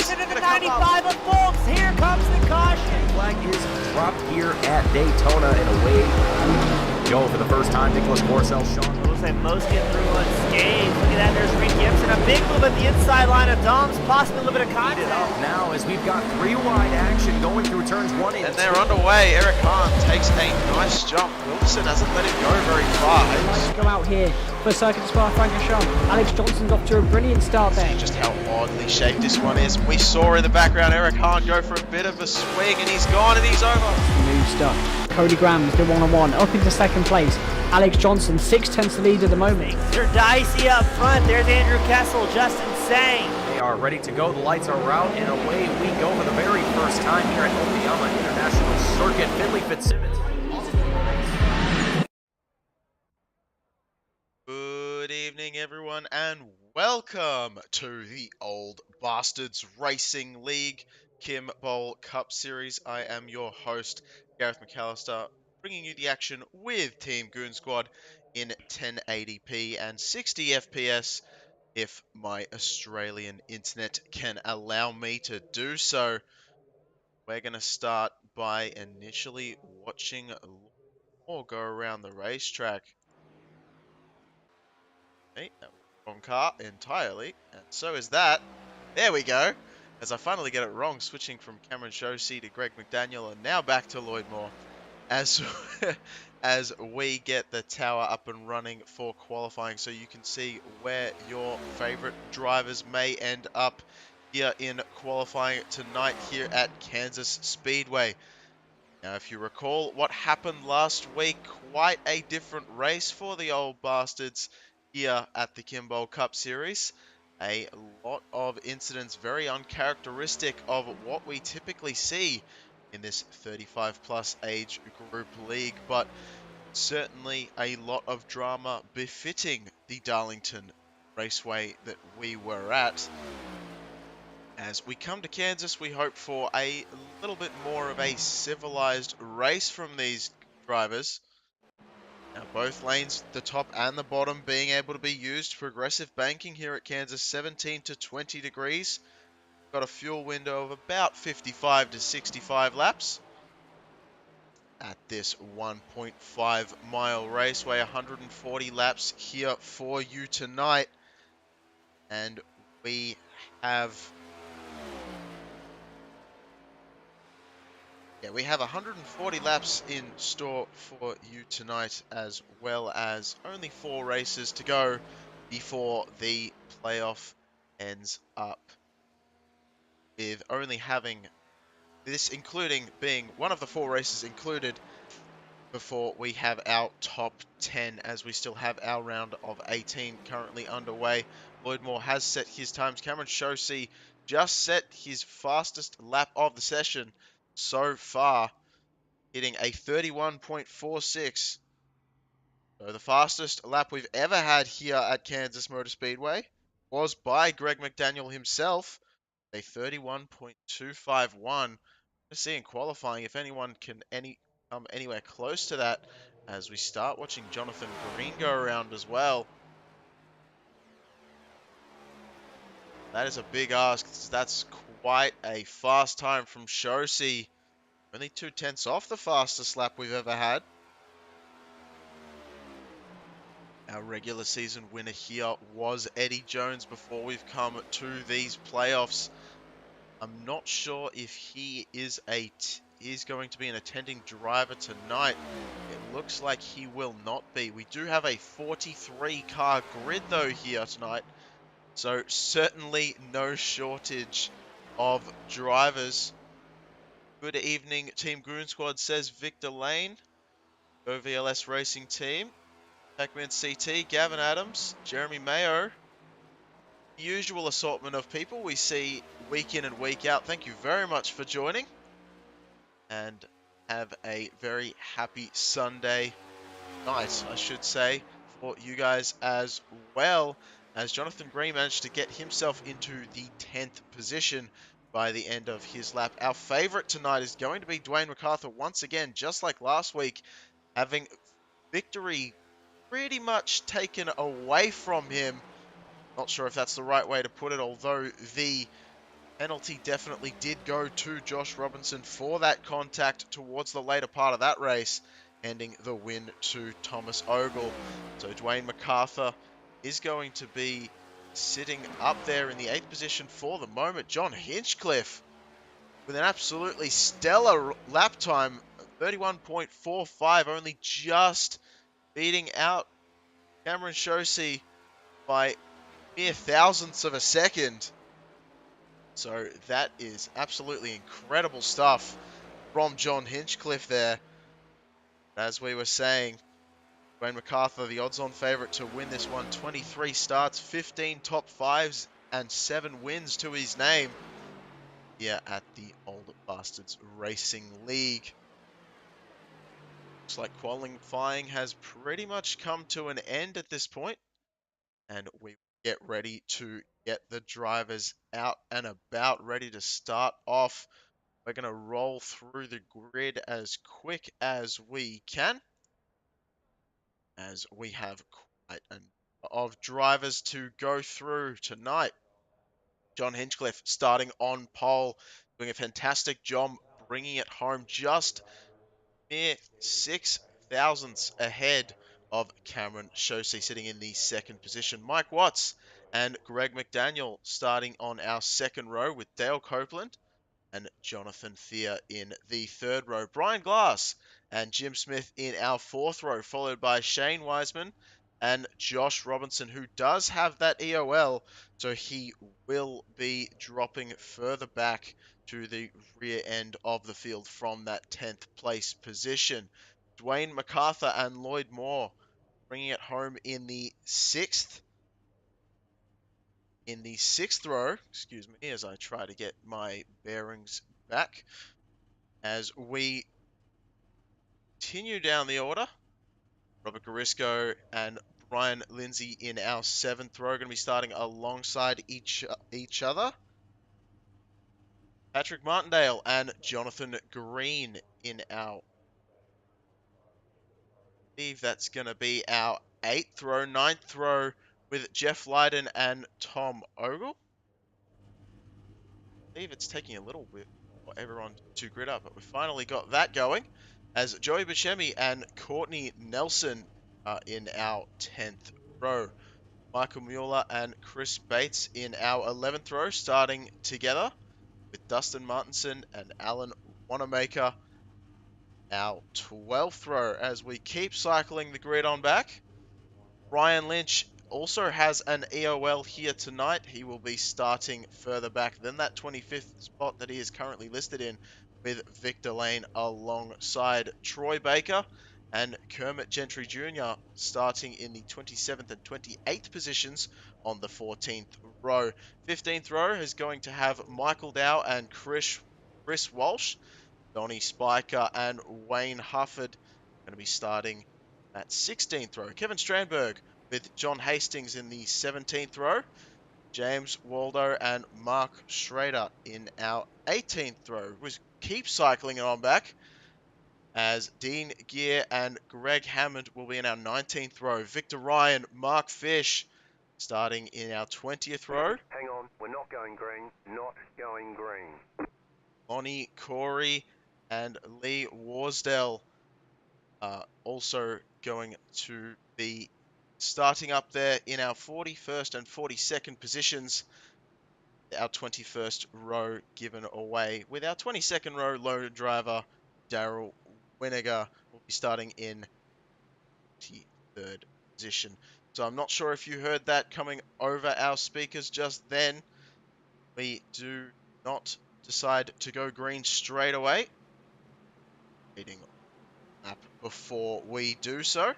Makes it into 95 of Bolts. Here comes the caution. Flag is dropped here at Daytona, and away we go for the first time. Nicholas Porcel, Sean. It looks like most get through unscathed. Look at that, there's Reed Gibson. A big move at the inside line of Doms, possibly a little bit of contact. Now, as we've got three wide action going through turns 1 and 2. And they're underway. Eric Hahn takes a nice jump. Wilson hasn't let him go very far. Go out here for Circuit Spa Francorchamps. Alex Johnson's off to a brilliant start there. See just how oddly shaped this one is. We saw in the background Eric Hahn go for a bit of a swing, and he's gone and he's over. New stuff. Cody Graham's the one-on-one up into second place. Alex Johnson 6/10 lead at the moment. They're dicey up front. There's Andrew Kessel, just insane. They are ready to go. The lights are out, and away we go for the very first time here at Okayama International Circuit. Finley Fitzsimmons. Good evening, everyone, and welcome to the Old Bastards Racing League Kim Bowl Cup Series. I am your host, Gareth McAllister, bringing you the action with Team Goon Squad in 1080p and 60 FPS if my Australian internet can allow me to do so. We're going to start by initially watching or go around the racetrack. Okay, that was the wrong car entirely, and so is that. There we go. As I finally get it wrong, switching from Cameron Shosey to Greg McDaniel, and now back to Lloyd Moore. As as we get the tower up and running for qualifying, so you can see where your favorite drivers may end up here in qualifying tonight here at Kansas Speedway. Now, if you recall what happened last week, quite a different race for the Old Bastards here at the Kim Bowl Cup Series. A lot of incidents very uncharacteristic of what we typically see in this 35 plus age group league, but certainly a lot of drama befitting the Darlington Raceway that we were at. As we come to Kansas, we hope for a little bit more of a civilized race from these drivers. Now, both lanes, the top and the bottom, being able to be used. Progressive banking here at Kansas, 17 to 20 degrees. Got a fuel window of about 55 to 65 laps. At this 1.5 mile raceway, 140 laps here for you tonight. And we have... Yeah, we have 140 laps in store for you tonight, as well as only 4 races to go before the playoff ends up. With only having this including being one of the 4 races included before we have our top 10, as we still have our round of 18 currently underway. Lloyd Moore has set his times. Cameron Shosey just set his fastest lap of the session so far, hitting a 31.46. So the fastest lap we've ever had here at Kansas Motor Speedway was by Greg McDaniel himself, a 31.251. Let's see in qualifying if anyone can come anywhere close to that, as we start watching Jonathan Green go around as well. That is a big ask. That's quite a fast time from Shosey. Only 2/10 off the fastest lap we've ever had. Our regular season winner here was Eddie Jones before we've come to these playoffs. I'm not sure if he is going to be an attending driver tonight. It looks like he will not be. We do have a 43 car grid though here tonight. So certainly no shortage of drivers. Good evening, Team Goon Squad, says Victor Lane. OVLS Racing Team. Pac-Man CT, Gavin Adams, Jeremy Mayo. Usual assortment of people we see week in and week out. Thank you very much for joining. And have a very happy Sunday night, I should say, for you guys as well, as Jonathan Green managed to get himself into the 10th position by the end of his lap. Our favorite tonight is going to be Dwayne MacArthur once again, just like last week, having victory pretty much taken away from him. Not sure if that's the right way to put it, although the Penalty definitely did go to Josh Robinson for that contact towards the later part of that race, handing the win to Thomas Ogle. So Dwayne MacArthur is going to be sitting up there in the 8th position for the moment. John Hinchcliffe with an absolutely stellar lap time, 31.45, only just beating out Cameron Shosey by mere thousandths of a second. So that is absolutely incredible stuff from John Hinchcliffe there. As we were saying, Wayne MacArthur, the odds-on favourite to win this one, 23 starts, 15 top fives, and 7 wins to his name here at the Old Bastards Racing League. Looks like qualifying has pretty much come to an end at this point, and we get ready to get the drivers out and about, ready to start off. We're going to roll through the grid as quick as we can, as we have quite a number of drivers to go through tonight. John Hinchcliffe starting on pole, doing a fantastic job bringing it home, just mere 6 thousandths ahead of Cameron Shosey, sitting in the 2nd position. Mike Watts and Greg McDaniel starting on our 2nd row with Dale Copeland and Jonathan Thea in the 3rd row. Brian Glass and Jim Smith in our 4th row, followed by Shane Wiseman and Josh Robinson, who does have that EOL, so he will be dropping further back to the rear end of the field from that 10th place position. Dwayne MacArthur and Lloyd Moore bringing it home in the 6th row, excuse me, as I try to get my bearings back. As we continue down the order, Robert Garisco and Brian Lindsay in our 7th row are going to be starting alongside each other. Patrick Martindale and Jonathan Green in our, I believe that's going to be our 8th row, 9th row with Jeff Lydon and Tom Ogle. I believe it's taking a little bit for everyone to grid up, but we finally got that going, as Joey Buscemi and Courtney Nelson are in our 10th row. Michael Mueller and Chris Bates in our 11th row, starting together with Dustin Martinson and Alan Wanamaker, our 12th row, as we keep cycling the grid on back. Ryan Lynch also has an EOL here tonight. He will be starting further back than that 25th spot that he is currently listed in, with Victor Lane alongside Troy Baker and Kermit Gentry Jr. starting in the 27th and 28th positions on the 14th row. 15th row is going to have Michael Dow and Chris Walsh. Donnie Spiker and Wayne Hufford going to be starting at 16th row. Kevin Strandberg with John Hastings in the 17th row. James Waldo and Mark Schrader in our 18th row. We keep cycling it on back, as Dean Gear and Greg Hammond will be in our 19th row. Victor Ryan, Mark Fish starting in our 20th row. Hang on, we're not going green. Not going green. Lonnie Corey and Lee Warsdell also going to be starting up there in our 41st and 42nd positions. Our 21st row given away, with our 22nd row loaded driver Daryl Winiger will be starting in 23rd position. So I'm not sure if you heard that coming over our speakers just then. We do not decide to go green straight away. Waiting lap before we do so.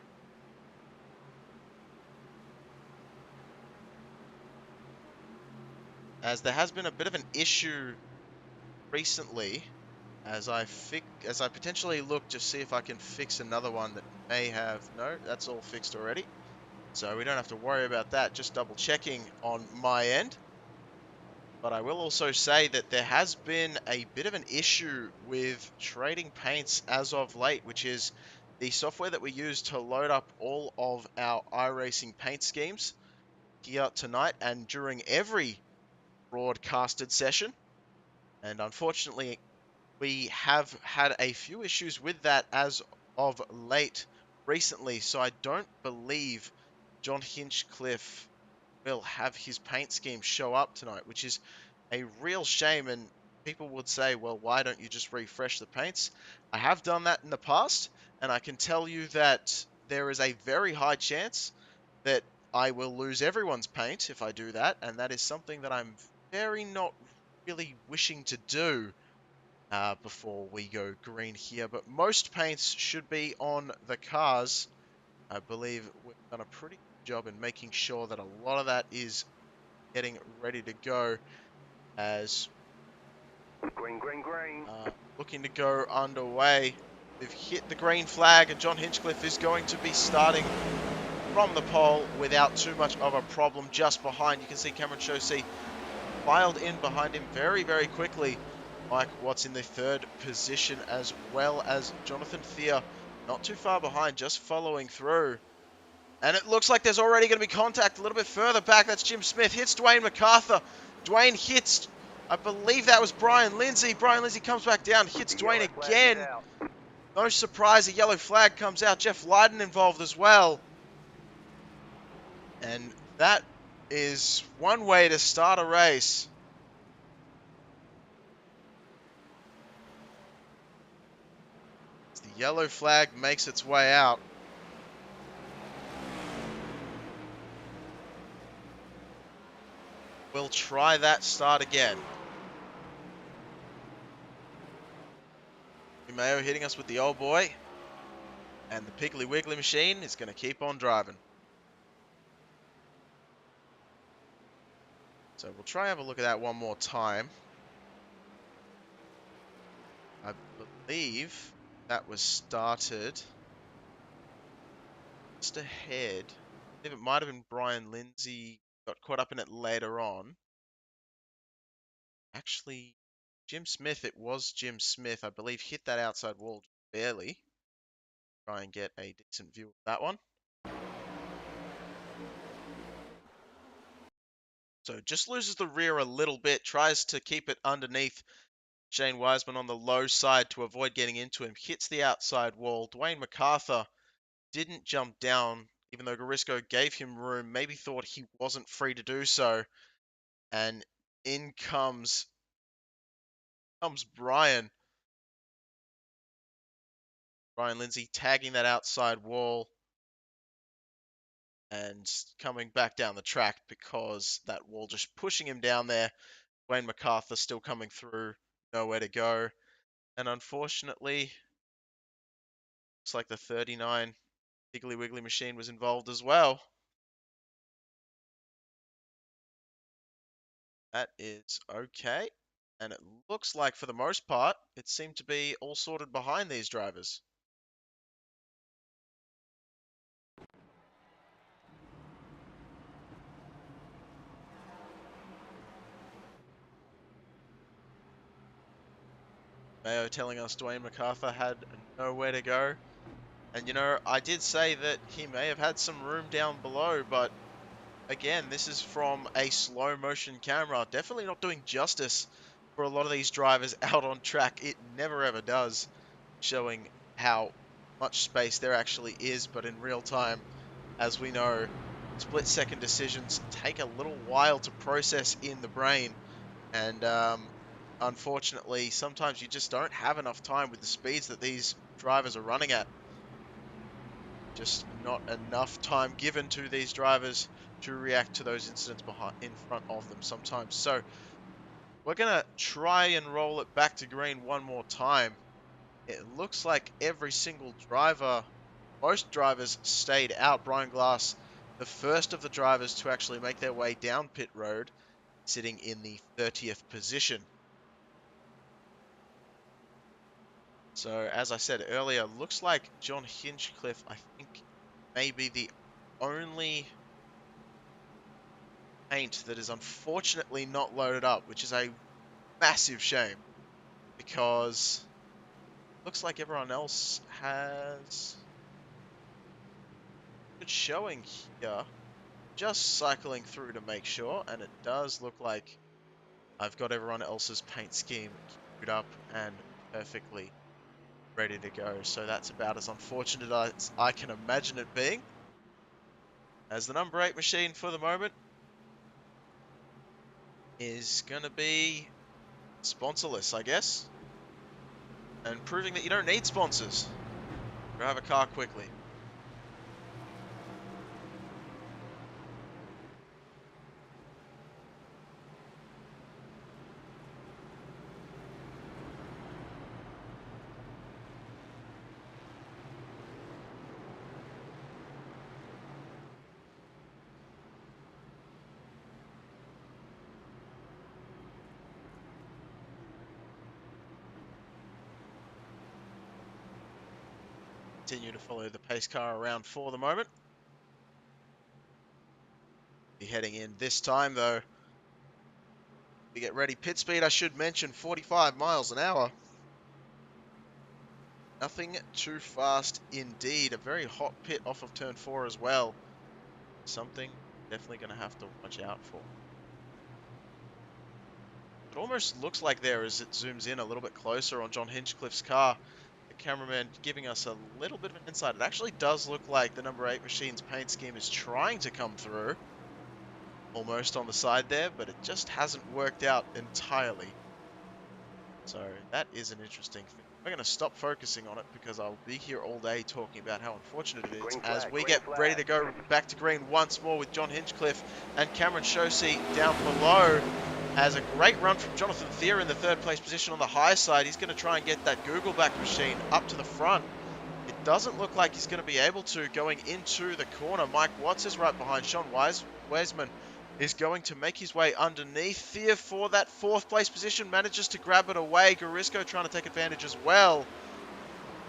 As there has been a bit of an issue recently, as I potentially look to see if I can fix another one that may have, no, that's all fixed already. So we don't have to worry about that, just double checking on my end. But I will also say that there has been a bit of an issue with trading paints as of late, which is the software that we use to load up all of our iRacing paint schemes here tonight and during every broadcasted session. And unfortunately, we have had a few issues with that as of late recently, so I don't believe John Hinchcliffe will have his paint scheme show up tonight, which is a real shame. And people would say, well, why don't you just refresh the paints? I have done that in the past, and I can tell you that there is a very high chance that I will lose everyone's paint if I do that, and that is something that I'm very not really wishing to do before we go green here. But most paints should be on the cars. I believe we've done a pretty good job in making sure that a lot of that is getting ready to go, as Green, green, green. looking to go underway. We've hit the green flag, and John Hinchcliffe is going to be starting from the pole without too much of a problem. Just behind, you can see Cameron Chaussee filed in behind him very, very quickly. Mike Watts in the third position, as well as Jonathan Thier not too far behind, just following through. And it looks like there's already going to be contact a little bit further back. That's Jim Smith. Hits Dwayne MacArthur. Dwayne hits, I believe that was Brian Lindsay. Brian Lindsay comes back down, hits Dwayne Yellow flag is again. out. No surprise, a yellow flag comes out. Jeff Lydon involved as well. And that is one way to start a race. As the yellow flag makes its way out. We'll try that start again. Mayo hitting us with the old boy. And the Piggly Wiggly machine is going to keep on driving. So we'll try and have a look at that one more time. I believe that was started just ahead. I believe it might have been Brian Lindsay got caught up in it later on. Actually, Jim Smith, it was Jim Smith, I believe, hit that outside wall barely. Try and get a decent view of that one. So just loses the rear a little bit, tries to keep it underneath Shane Wiseman on the low side to avoid getting into him. Hits the outside wall. Dwayne MacArthur didn't jump down, even though Garisco gave him room. Maybe thought he wasn't free to do so. And in comes Brian. Brian Lindsay tagging that outside wall and coming back down the track because that wall just pushing him down there. Dwayne MacArthur still coming through, nowhere to go. And unfortunately, looks like the 39 Piggly Wiggly machine was involved as well. That is okay. And it looks like, for the most part, it seemed to be all sorted behind these drivers. Mayo telling us Dwayne MacArthur had nowhere to go. And, you know, I did say that he may have had some room down below, but again, this is from a slow motion camera. Definitely not doing justice for a lot of these drivers out on track. It never ever does, showing how much space there actually is. But in real time, as we know, split-second decisions take a little while to process in the brain. And unfortunately, sometimes you just don't have enough time with the speeds that these drivers are running at. Just not enough time given to these drivers to react to those incidents in front of them sometimes. So we're going to try and roll it back to green one more time. It looks like every single driver, most drivers stayed out. Brian Glass, the first of the drivers to actually make their way down pit road, sitting in the 30th position. So as I said earlier, looks like John Hinchcliffe, I think, may be the only paint that is unfortunately not loaded up, which is a massive shame, because looks like everyone else has good showing here. Just cycling through to make sure, and it does look like I've got everyone else's paint scheme queued up and perfectly ready to go. So that's about as unfortunate as I can imagine it being. As the number 8 machine for the moment is going to be sponsorless, I guess. And proving that you don't need sponsors. Drive a car quickly. Continue to follow the pace car around for the moment. Be heading in this time though. We get ready. Pit speed, I should mention, 45 miles an hour. Nothing too fast indeed. A very hot pit off of turn 4 as well. Something definitely going to have to watch out for. It almost looks like there as it zooms in a little bit closer on John Hinchcliffe's car. The cameraman giving us a little bit of an insight. It actually does look like the number 8 machine's paint scheme is trying to come through. Almost on the side there, but it just hasn't worked out entirely. So that is an interesting thing. We're going to stop focusing on it because I'll be here all day talking about how unfortunate it is Green as flag, we green get flag. ready to go back to green once more with John Hinchcliffe and Cameron Shosey down below. As a great run from Jonathan Thier in the 3rd place position on the high side. He's going to try and get that Google back machine up to the front. It doesn't look like he's going to be able to going into the corner. Mike Watts is right behind. Sean Weisman is going to make his way underneath. Thier for that 4th place position manages to grab it away. Garisco trying to take advantage as well.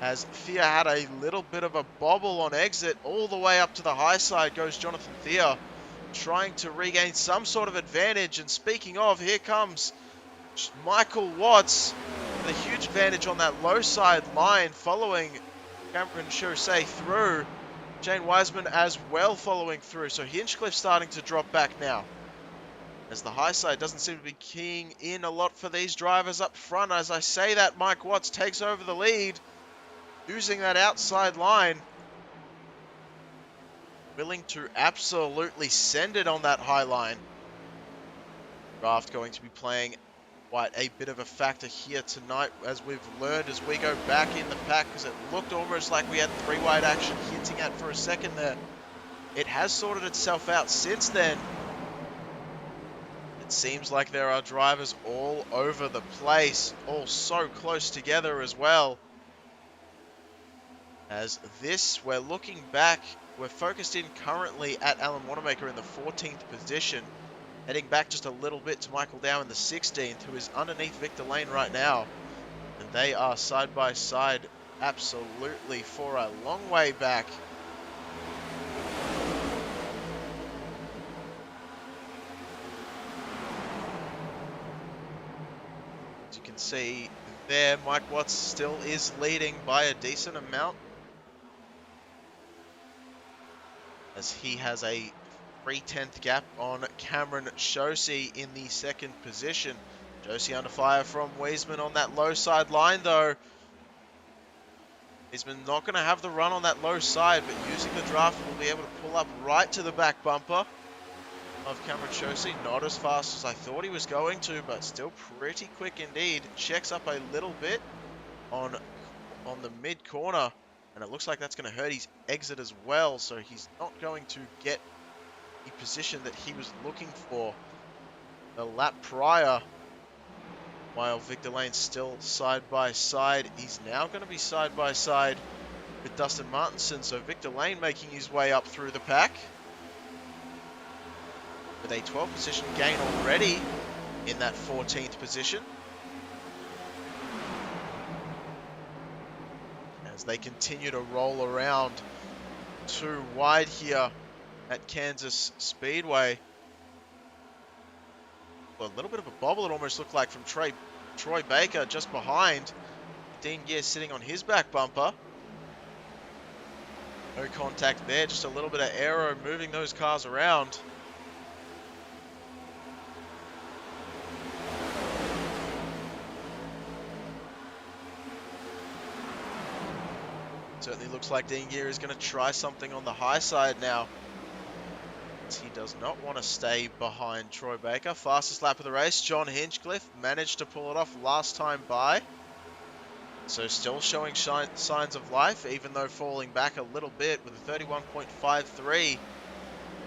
As Thier had a little bit of a bobble on exit. All the way up to the high side goes Jonathan Thier, trying to regain some sort of advantage. And speaking of, here comes Michael Watts with a huge advantage on that low side line, following Cameron Chaussee through. Shane Wiseman as well following through. So Hinchcliffe starting to drop back now, as the high side doesn't seem to be keying in a lot for these drivers up front. As I say that, Mike Watts takes over the lead, using that outside line. Willing to absolutely send it on that high line. Draft going to be playing quite a bit of a factor here tonight, as we've learned as we go back in the pack, because it looked almost like we had 3-wide action hinting at for a second there. It has sorted itself out since then. It seems like there are drivers all over the place, all so close together as well. As this, we're looking back, we're focused in currently at Alan Wanamaker in the 14th position. Heading back just a little bit to Michael Dow in the 16th, who is underneath Victor Lane right now. And they are side by side absolutely for a long way back. As you can see there, Mike Watts still is leading by a decent amount, as he has a 3/10 gap on Cameron Shosey in the 2nd position. Shosey under fire from Wiesman on that low side line though. Wiesman not going to have the run on that low side, but using the draft will be able to pull up right to the back bumper of Cameron Shosey. Not as fast as I thought he was going to, but still pretty quick indeed. Checks up a little bit on the mid corner, and it looks like that's going to hurt his exit as well, so he's not going to get the position that he was looking for the lap prior. While Victor Lane's still side by side, he's now going to be side by side with Dustin Martinson. So Victor Lane making his way up through the pack with a 12 position gain already in that 14th position, as they continue to roll around 2 wide here at Kansas Speedway. Well, a little bit of a bobble it almost looked like from Troy Baker just behind. Dean Gear sitting on his back bumper. No contact there, just a little bit of aero moving those cars around. Certainly looks like Dean Gear is going to try something on the high side now. He does not want to stay behind Troy Baker. Fastest lap of the race, John Hinchcliffe managed to pull it off last time by. So still showing signs of life, even though falling back a little bit with a 31.53.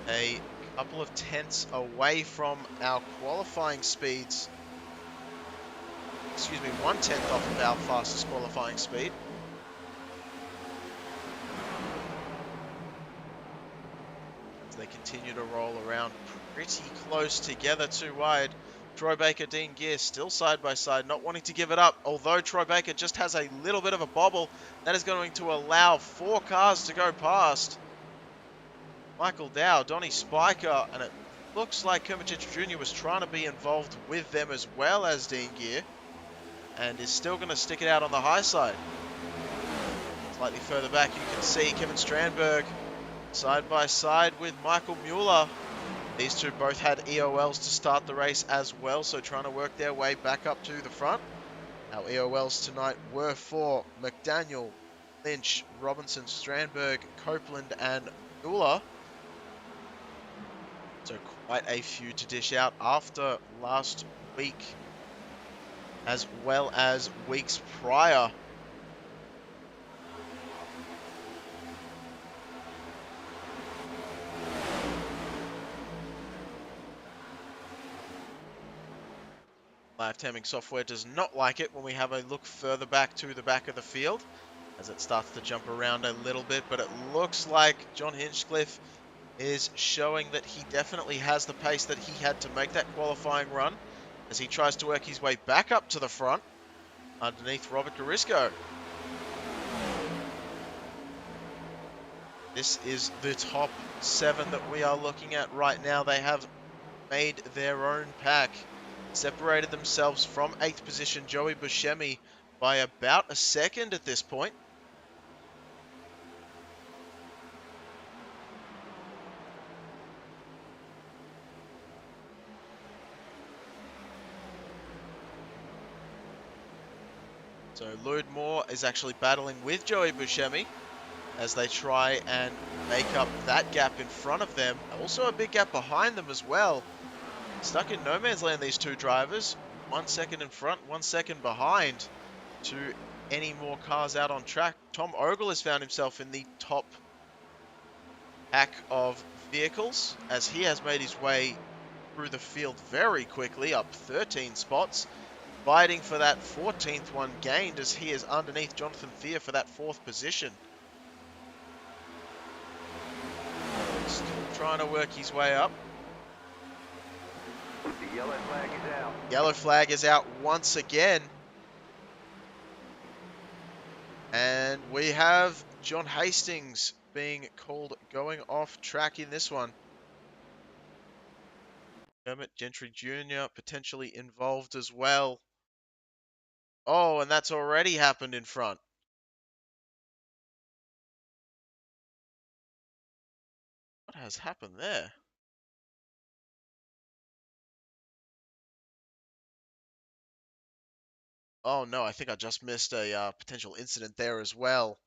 A couple of tenths away from our qualifying speeds. Excuse me, 1/10 off of our fastest qualifying speed. As they continue to roll around pretty close together, too wide. Troy Baker, Dean Gear still side by side, not wanting to give it up. Although Troy Baker just has a little bit of a bobble, that is going to allow 4 cars to go past. Michael Dow, Donnie Spiker, and it looks like Kermit Jr. was trying to be involved with them as well as Dean Gear, and is still going to stick it out on the high side. Slightly further back, you can see Kevin Strandberg side by side with Michael Mueller. These two both had EOLs to start the race as well, so trying to work their way back up to the front. Our EOLs tonight were for McDaniel, Lynch, Robinson, Strandberg, Copeland, and Mueller. So quite a few to dish out after last week, as well as weeks prior. Live timing software does not like it when we have a look further back to the back of the field, as it starts to jump around a little bit, but it looks like John Hinchcliffe is showing that he definitely has the pace that he had to make that qualifying run, as he tries to work his way back up to the front underneath Robert Garisco. This is the top 7 that we are looking at right now. They have made their own pack, separated themselves from 8th position Joey Buscemi by about a second at this point. So Lloyd Moore is actually battling with Joey Buscemi as they try and make up that gap in front of them. Also a big gap behind them as well. Stuck in no man's land, these two drivers. 1 second in front, 1 second behind to any more cars out on track. Tom Ogle has found himself in the top pack of vehicles as he has made his way through the field very quickly, up 13 spots. Fighting for that 14th one gained as he is underneath Jonathan Thier for that 4th position. Still trying to work his way up. The yellow flag is out. Yellow flag is out once again. And we have John Hastings being called going off track in this one. Kermit Gentry Jr. potentially involved as well. Oh, and that's already happened in front. What has happened there? Oh no, I think I just missed a potential incident there as well.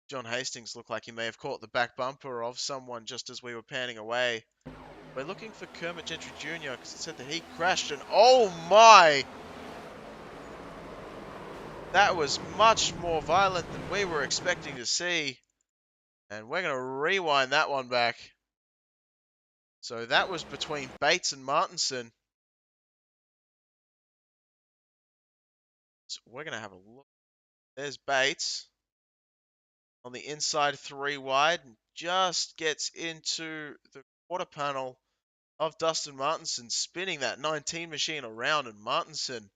John Hastings looked like he may have caught the back bumper of someone just as we were panning away. We're looking for Kermit Gentry Jr. because it said that he crashed and oh my! That was much more violent than we were expecting to see. And we're going to rewind that one back. So that was between Bates and Martinson. So we're going to have a look. There's Bates on the inside 3 wide. Just gets into the quarter panel of Dustin Martinson, spinning that 19 machine around, and Martinson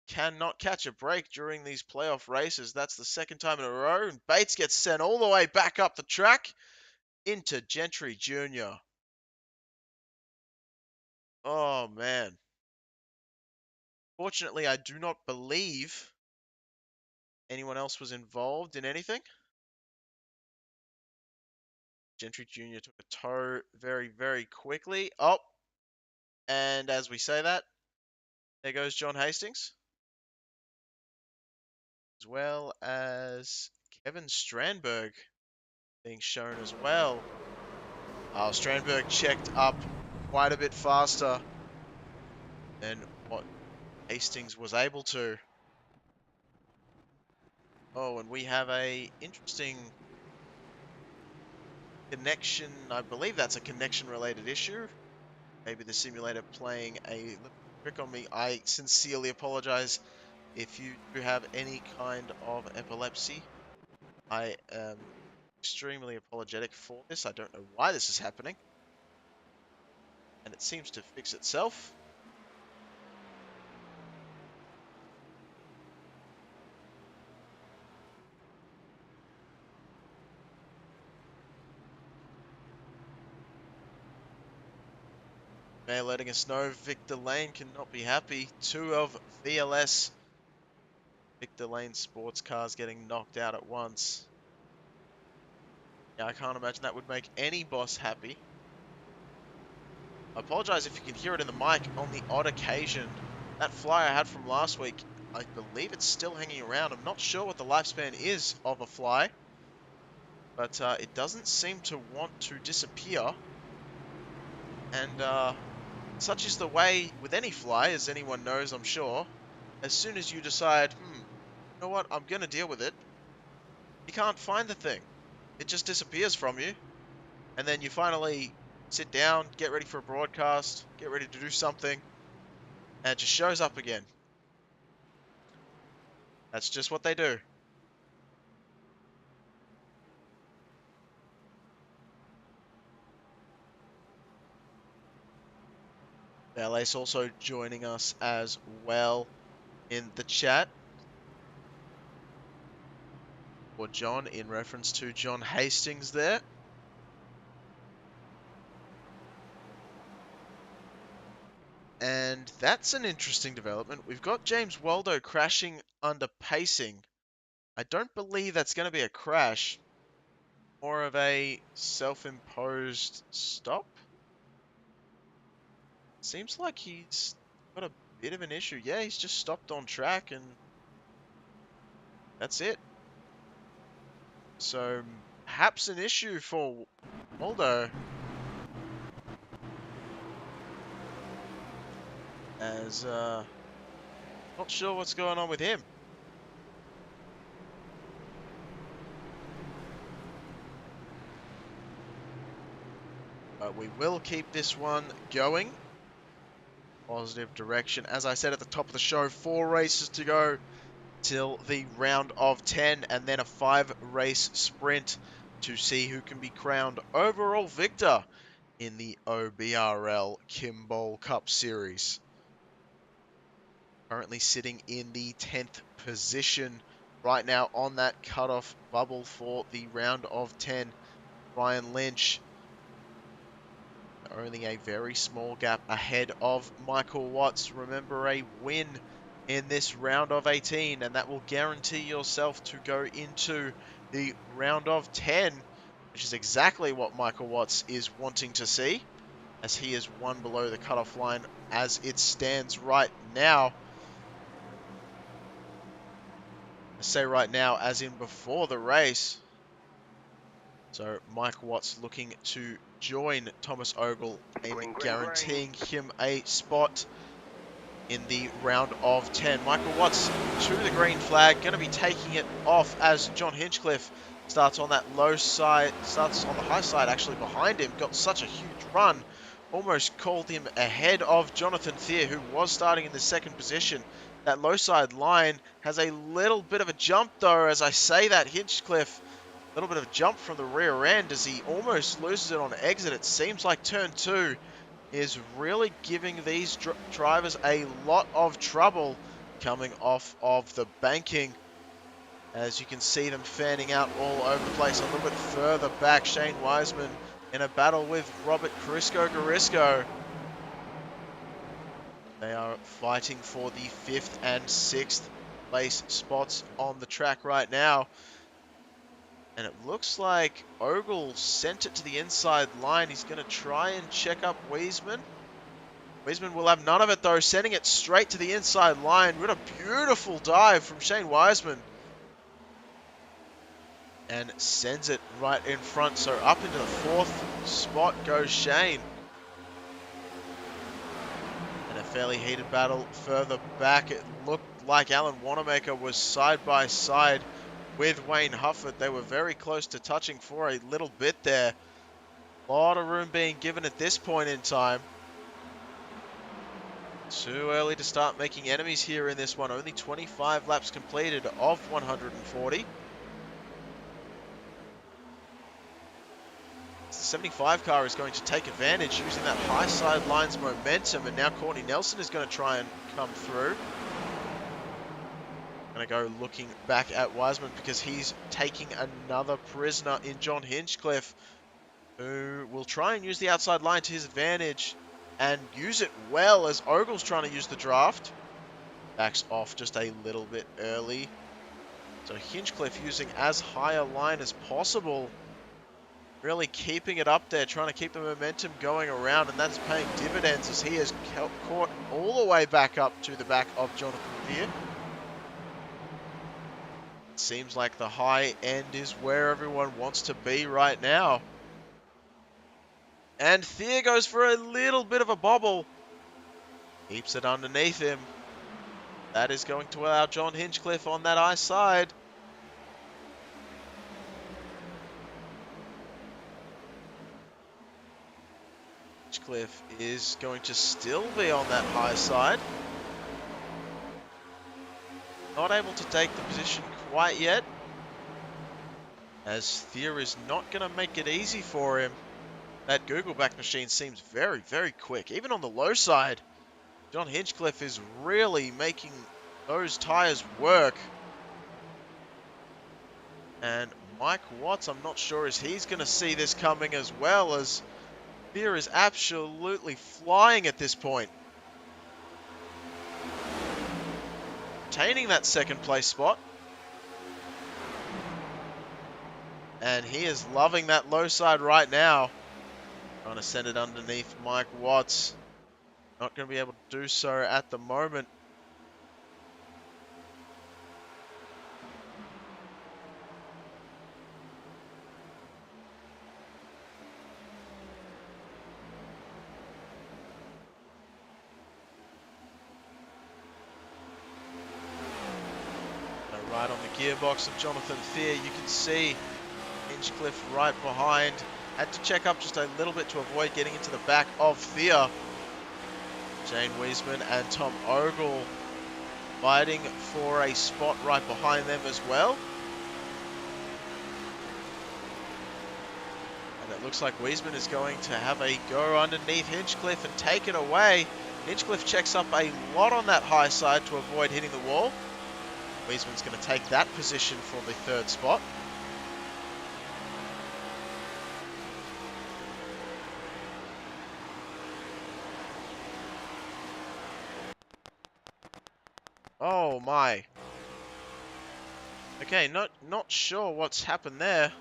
cannot catch a break during these playoff races. That's the 2nd time in a row, and Bates gets sent all the way back up the track into Gentry Jr. Oh, man. Fortunately, I do not believe anyone else was involved in anything. Gentry Jr. took a tow very, very quickly. Oh, and as we say that, there goes John Hastings, as well as Kevin Strandberg being shown as well. Oh, Strandberg checked up quite a bit faster than what Hastings was able to. Oh, and we have a interesting connection. I believe that's a connection-related issue. Maybe the simulator playing a little trick on me. I sincerely apologize if you do have any kind of epilepsy. I am extremely apologetic for this. I don't know why this is happening. And it seems to fix itself. They're letting us know Victor Lane cannot be happy. 2 of VLS Victor Lane sports cars getting knocked out at once. Yeah, I can't imagine that would make any boss happy. I apologize if you can hear it in the mic on the odd occasion. That fly I had from last week, I believe it's still hanging around. I'm not sure what the lifespan is of a fly, but it doesn't seem to want to disappear. And such is the way with any fly, as anyone knows, I'm sure. As soon as you decide, you know what, I'm going to deal with it, you can't find the thing. It just disappears from you. And then you finally sit down, get ready for a broadcast, get ready to do something, and it just shows up again. That's just what they do. Lace also joining us as well in the chat. Or John, in reference to John Hastings there. And that's an interesting development. We've got James Waldo crashing under pacing. I don't believe that's going to be a crash. More of a self-imposed stop. Seems like he's got a bit of an issue. Yeah, he's just stopped on track and that's it. So perhaps an issue for Waldo. As not sure what's going on with him. But we will keep this one going. Positive direction. As I said at the top of the show, 4 races to go till the round of 10, and then a 5-race sprint to see who can be crowned overall victor in the OBRL Kimball Cup Series. Currently sitting in the 10th position right now on that cutoff bubble for the round of 10. Ryan Lynch only a very small gap ahead of Michael Watts. Remember, a win in this round of 18, and that will guarantee yourself to go into the round of 10, which is exactly what Michael Watts is wanting to see, as he is 1 below the cutoff line as it stands right now. I say right now as in before the race. So Mike Watts looking to join Thomas Ogle in guaranteeing him a spot in the round of 10. Michael Watts to the green flag, going to be taking it off as John Hinchcliffe starts on that low side, starts on the high side actually behind him, got such a huge run, almost called him ahead of Jonathan Thier, who was starting in the 2nd position. That low side line has a little bit of a jump though, as I say that, Hinchcliffe. A little bit of a jump from the rear end as he almost loses it on exit. It seems like turn 2 is really giving these drivers a lot of trouble coming off of the banking. As you can see them fanning out all over the place. A little bit further back, Shane Wiseman in a battle with Robert Garisco. They are fighting for the 5th and 6th place spots on the track right now. And it looks like Ogle sent it to the inside line. He's going to try and check up Wiesman. Wiesman will have none of it though, sending it straight to the inside line. What a beautiful dive from Shane Wiseman. and sends it right in front. So up into the 4th spot goes Shane. In a fairly heated battle further back, it looked like Alan Wanamaker was side by side with Wayne Hufford. They were very close to touching for a little bit there. A lot of room being given at this point in time. Too early to start making enemies here in this one. Only 25 laps completed of 140. The 75 car is going to take advantage using that high side line's momentum, and now Courtney Nelson is going to try and come through. Going to go looking back at Wiseman because he's taking another prisoner in John Hinchcliffe, who will try and use the outside line to his advantage and use it well as Ogle's trying to use the draft. Backs off just a little bit early. So Hinchcliffe using as high a line as possible. Really keeping it up there, trying to keep the momentum going around, and that's paying dividends as he has caught all the way back up to the back of Jonathan Fear. It seems like the high end is where everyone wants to be right now. And Thier goes for a little bit of a bobble. Keeps it underneath him. That is going to allow John Hinchcliffe on that high side. Hinchcliffe is going to still be on that high side. Not able to take the position quite yet, as Thier is not going to make it easy for him. That Google back machine seems very, very quick. Even on the low side, John Hinchcliffe is really making those tires work. And Mike Watts, I'm not sure as he's going to see this coming as well, as Thier is absolutely flying at this point. Retaining that 2nd place spot. And he is loving that low side right now. Trying to send it underneath Mike Watts. Not going to be able to do so at the moment. Right on the gearbox of Jonathan Thier, you can see Hinchcliffe right behind. Had to check up just a little bit to avoid getting into the back of Thier. Shane Wiesman and Tom Ogle fighting for a spot right behind them as well. And it looks like Wiesman is going to have a go underneath Hinchcliffe and take it away. Hinchcliffe checks up a lot on that high side to avoid hitting the wall. Wiesman's going to take that position for the 3rd spot. Oh my. Okay, not sure what's happened there,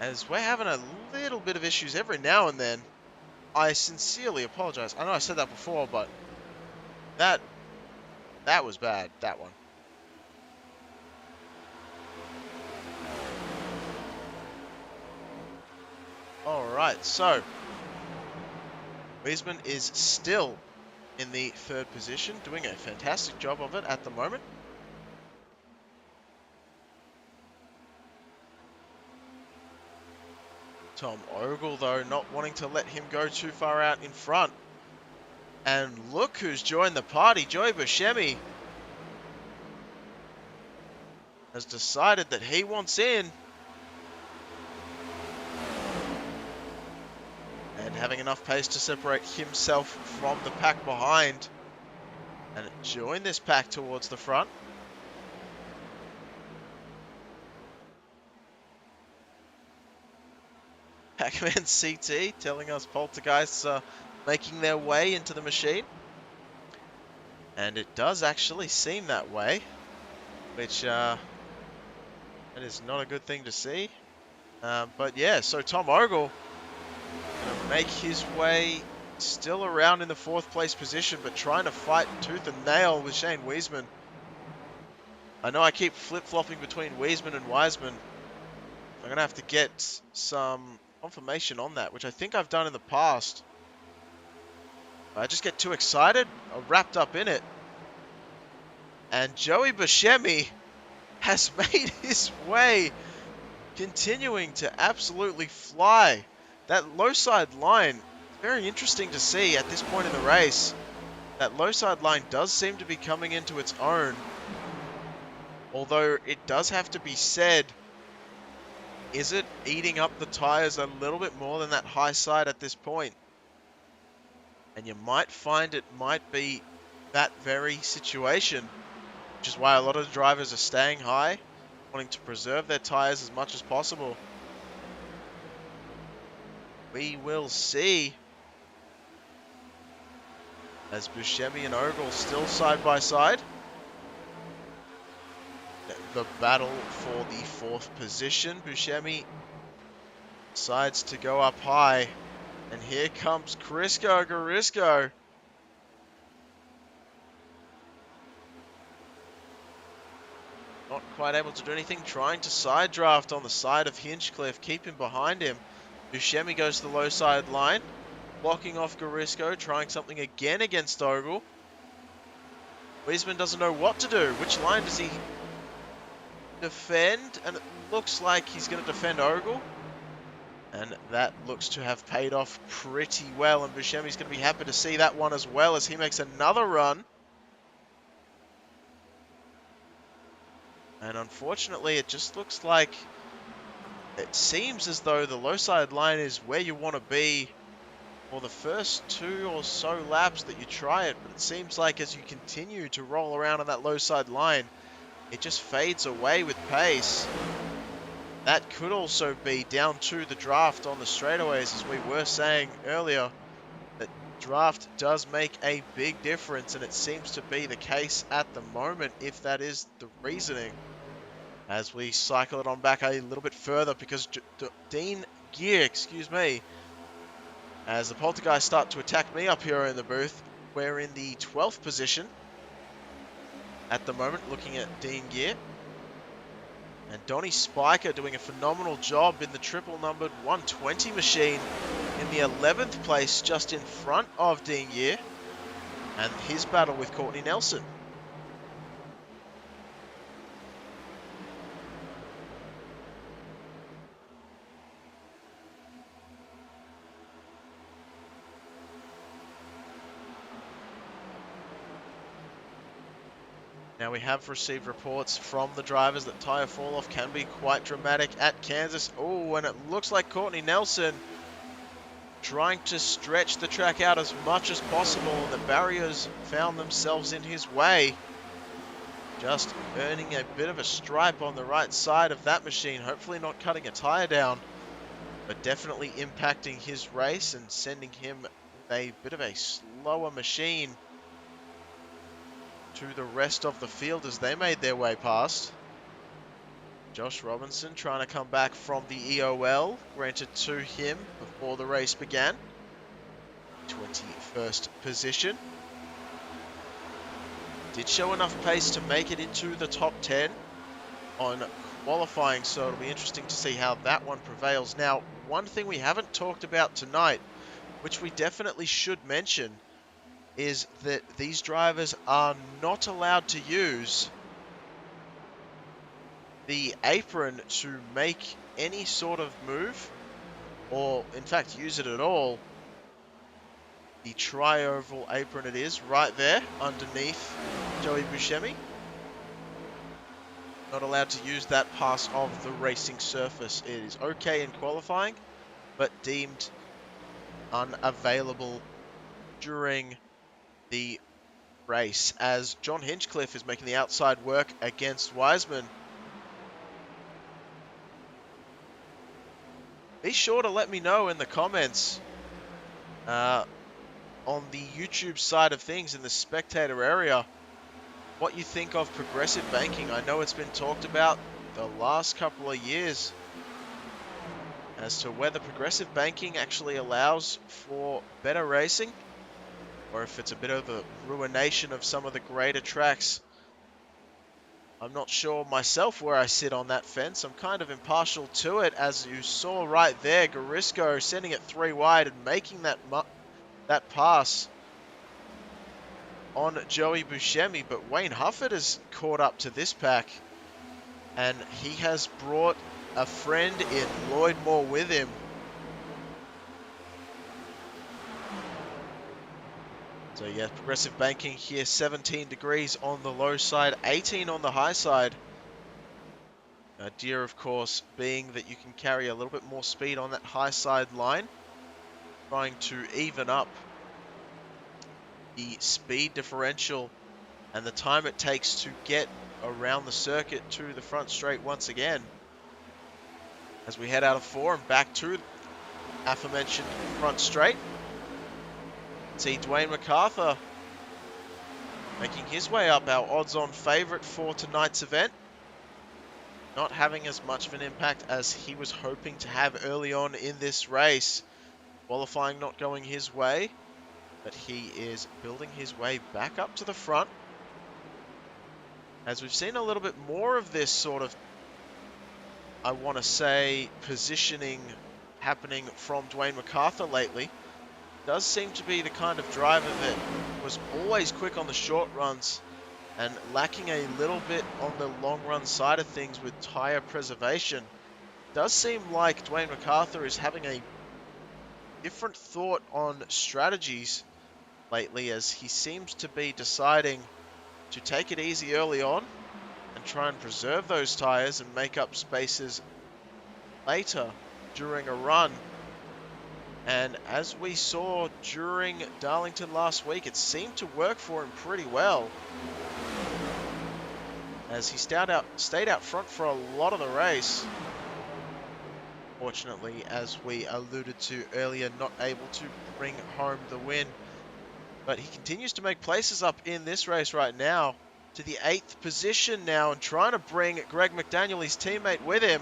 as we're having a little bit of issues every now and then. I sincerely apologize. I know I said that before, but that was bad, that one. Alright, so Wiesman is still in the 3rd position, doing a fantastic job of it at the moment. Tom Ogle, though, not wanting to let him go too far out in front. And look who's joined the party. Joey Buscemi has decided that he wants in. And having enough pace to separate himself from the pack behind. And join this pack towards the front. Pac-Man CT telling us poltergeists are making their way into the machine. And it does actually seem that way, which that is not a good thing to see. But yeah, so Tom Ogle going to make his way still around in the 4th place position, but trying to fight tooth and nail with Shane Wiesman. I know I keep flip-flopping between Wiesman and Wiseman. I'm going to have to get some confirmation on that, which I think I've done in the past. I just get too excited, I'm wrapped up in it. And Joey Buscemi has made his way, continuing to absolutely fly. That low side line, very interesting to see at this point in the race. That low side line does seem to be coming into its own. Although it does have to be said, is it eating up the tyres a little bit more than that high side at this point? And you might find it might be that very situation, which is why a lot of the drivers are staying high, wanting to preserve their tyres as much as possible. We will see. As Buscemi and Ogle still side by side. The battle for the 4th position. Buscemi decides to go up high. And here comes Crisco Garisco. Not quite able to do anything. Trying to side draft on the side of Hinchcliffe. Keep him behind him. Buscemi goes to the low side line. Blocking off Garisco. Trying something again against Ogle. Wiesman doesn't know what to do. Which line does he defend? And it looks like he's going to defend Ogle. And that looks to have paid off pretty well. And Buscemi's going to be happy to see that one as well as he makes another run. And unfortunately, it just looks like it seems as though the low side line is where you want to be for the first 2 or so laps that you try it. But it seems like as you continue to roll around on that low side line, it just fades away with pace. That could also be down to the draft on the straightaways, as we were saying earlier, that draft does make a big difference, and it seems to be the case at the moment, if that is the reasoning. As we cycle it on back a little bit further, because Dean Gear, as the Poltergeist start to attack me up here in the booth, we're in the 12th position at the moment, looking at Dean Gear. And Donnie Spiker doing a phenomenal job in the triple numbered 120 machine in the 11th place, just in front of Dean Gear and his battle with Courtney Nelson. Now we have received reports from the drivers that tyre fall-off can be quite dramatic at Kansas. Oh, and it looks like Courtney Nelson trying to stretch the track out as much as possible. The barriers found themselves in his way. Just earning a bit of a stripe on the right side of that machine. Hopefully not cutting a tyre down, but definitely impacting his race and sending him a bit of a slower machine to the rest of the field as they made their way past. Josh Robinson trying to come back from the EOL granted to him before the race began. 21st position. Did show enough pace to make it into the top 10 on qualifying, so it'll be interesting to see how that one prevails. Now, one thing we haven't talked about tonight, which we definitely should mention, is that these drivers are not allowed to use the apron to make any sort of move, or in fact use it at all. The tri-oval apron it is, right there underneath Joey Buscemi. Not allowed to use that pass of the racing surface. It is okay in qualifying, but deemed unavailable during the race, as John Hinchcliffe is making the outside work against Wiseman. Be sure to let me know in the comments on the YouTube side of things in the spectator area what you think of progressive banking. I know it's been talked about the last couple of years as to whether progressive banking actually allows for better racing, or if it's a bit of a ruination of some of the greater tracks I'm not sure myself where I sit on that fence. I'm kind of impartial to it, as you saw right there. Garisco sending it 3 wide and making that pass on Joey Buscemi, but Wayne Hufford has caught up to this pack, and he has brought a friend in, Lloyd Moore, with him. So yeah, progressive banking here, 17 degrees on the low side, 18 on the high side. The idea, of course, being that you can carry a little bit more speed on that high side line, trying to even up the speed differential and the time it takes to get around the circuit to the front straight once again. As we head out of 4 and back to aforementioned front straight. See Dwayne MacArthur making his way up, our odds-on favourite for tonight's event. Not having as much of an impact as he was hoping to have early on in this race. Qualifying not going his way, but he is building his way back up to the front. As we've seen a little bit more of this sort of, I want to say, positioning happening from Dwayne MacArthur lately. Does seem to be the kind of driver that was always quick on the short runs and lacking a little bit on the long run side of things with tyre preservation. Does seem like Dwayne MacArthur is having a different thought on strategies lately, as he seems to be deciding to take it easy early on and try and preserve those tyres and make up spaces later during a run. And as we saw during Darlington last week, it seemed to work for him pretty well, as he stayed out front for a lot of the race. Fortunately, as we alluded to earlier, not able to bring home the win. But he continues to make places up in this race right now, to the 8th position now, and trying to bring Greg McDaniel, his teammate, with him.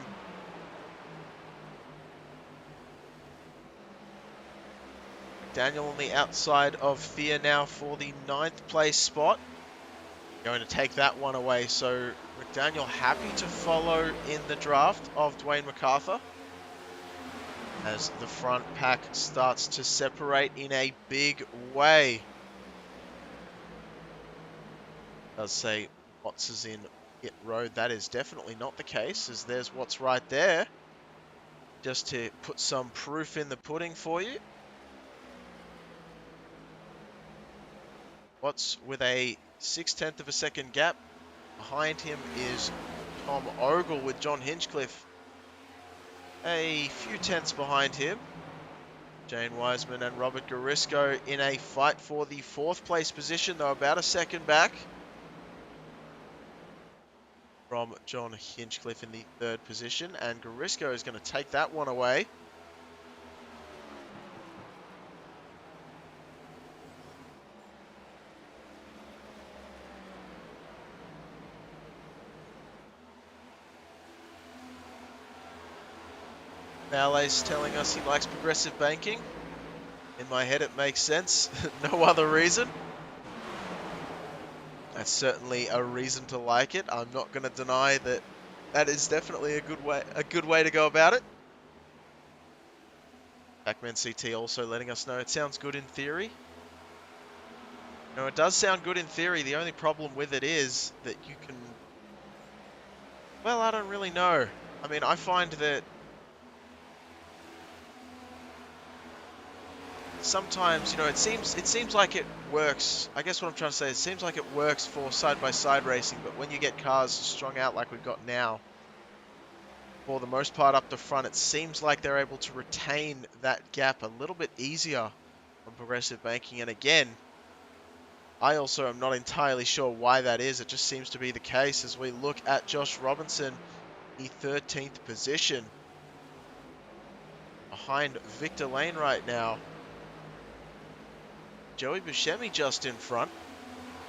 Daniel on the outside of Thea now for the 9th place spot. Going to take that one away. So McDaniel happy to follow in the draft of Dwayne MacArthur, as the front pack starts to separate in a big way. Does say Watts is in pit road. That is definitely not the case, as there's Watts right there, just to put some proof in the pudding for you. Watts with a 0.6 of a second gap. Behind him is Tom Ogle with John Hinchcliffe a few tenths behind him. Jane Wiseman and Robert Garisco in a fight for the 4th place position, though about a second back from John Hinchcliffe in the 3rd position, and Garisco is going to take that one away. Valet's telling us he likes progressive banking. In my head it makes sense, no other reason. That's certainly a reason to like it. I'm not going to deny that that is definitely a good way to go about it. Backman CT also letting us know it sounds good in theory. No, it does sound good in theory. The only problem with it is that you can... Well, I don't really know. I mean, I find that sometimes, you know, it seems like it works. I guess what I'm trying to say is it seems like it works for side-by-side racing, but when you get cars strung out like we've got now, for the most part up the front, it seems like they're able to retain that gap a little bit easier on progressive banking. And again, I also am not entirely sure why that is. It just seems to be the case as we look at Josh Robinson, the 13th position, behind Victor Lane right now. Joey Buscemi just in front.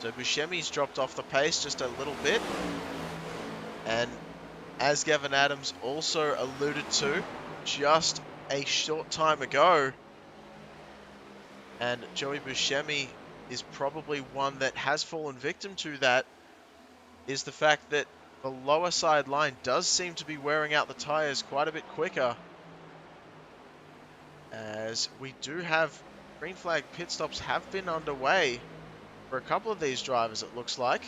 So Buscemi's dropped off the pace just a little bit. And as Gavin Adams also alluded to just a short time ago, and Joey Buscemi is probably one that has fallen victim to that, is the fact that the lower side line does seem to be wearing out the tires quite a bit quicker. As we do have green flag pit stops have been underway for a couple of these drivers, it looks like.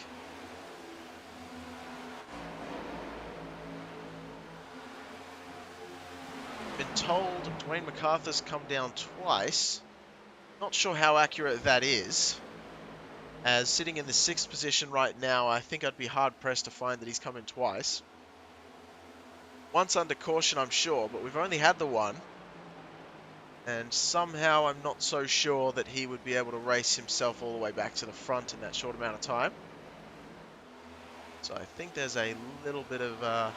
Been told Dwayne MacArthur's come down twice. Not sure how accurate that is. As sitting in the 6th position right now, I think I'd be hard-pressed to find that he's come in twice. Once under caution, I'm sure, but we've only had the one. And somehow I'm not so sure that he would be able to race himself all the way back to the front in that short amount of time. So I think there's a little bit of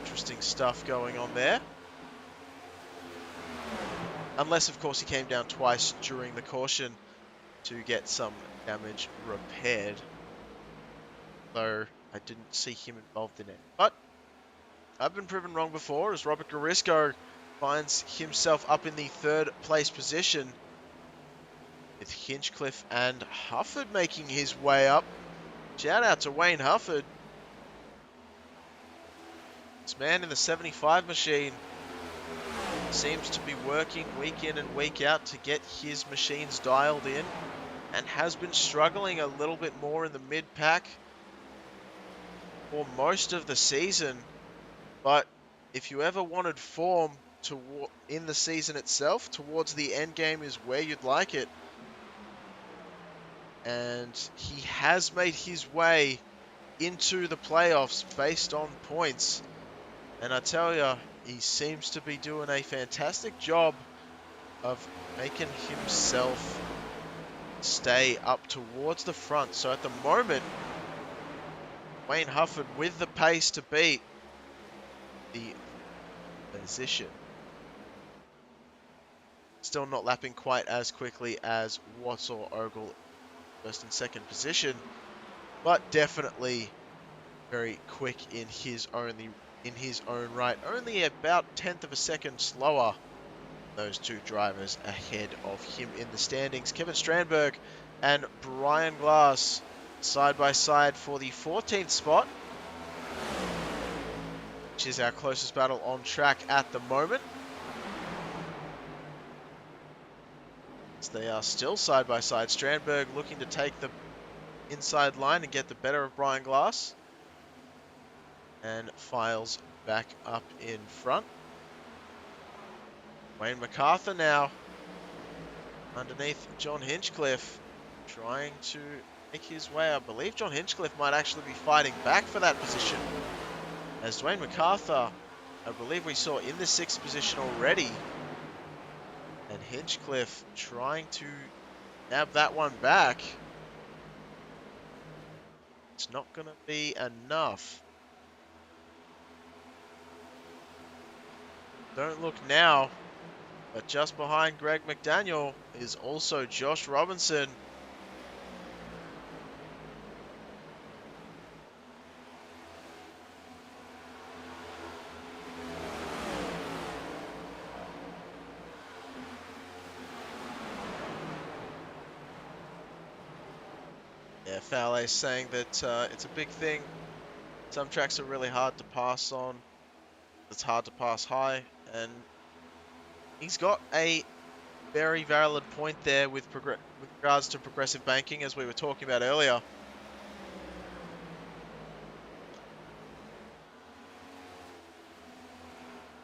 interesting stuff going on there. Unless, of course, he came down twice during the caution to get some damage repaired. Though I didn't see him involved in it. But I've been proven wrong before, as Robert Garisco finds himself up in the 3rd place position, with Hinchcliffe and Hufford making his way up. Shout out to Wayne Hufford. This man in the 75 machine seems to be working week in and week out to get his machines dialed in, and has been struggling a little bit more in the mid-pack for most of the season. But if you ever wanted form in the season itself, towards the end game is where you'd like it. And he has made his way into the playoffs based on points. And I tell you, he seems to be doing a fantastic job of making himself stay up towards the front. So at the moment, Wayne Hufford with the pace to beat the position. Still not lapping quite as quickly as Watts or Ogle, 1st and 2nd position, but definitely very quick in his own right. Only about 1/10 of a second slower, those two drivers ahead of him in the standings. Kevin Strandberg and Brian Glass side by side for the 14th spot, which is our closest battle on track at the moment. So they are still side by side. Strandberg looking to take the inside line and get the better of Brian Glass, and files back up in front. Wayne MacArthur now underneath John Hinchcliffe, trying to make his way. I believe John Hinchcliffe might actually be fighting back for that position, as Dwayne MacArthur, I believe we saw in the 6th position already, and Hinchcliffe trying to nab that one back. It's not going to be enough. Don't look now, but just behind Greg McDaniel is also Josh Robinson. Yeah, Fowler saying that it's a big thing. Some tracks are really hard to pass on. It's hard to pass high, and he's got a very valid point there with regards to progressive banking, as we were talking about earlier.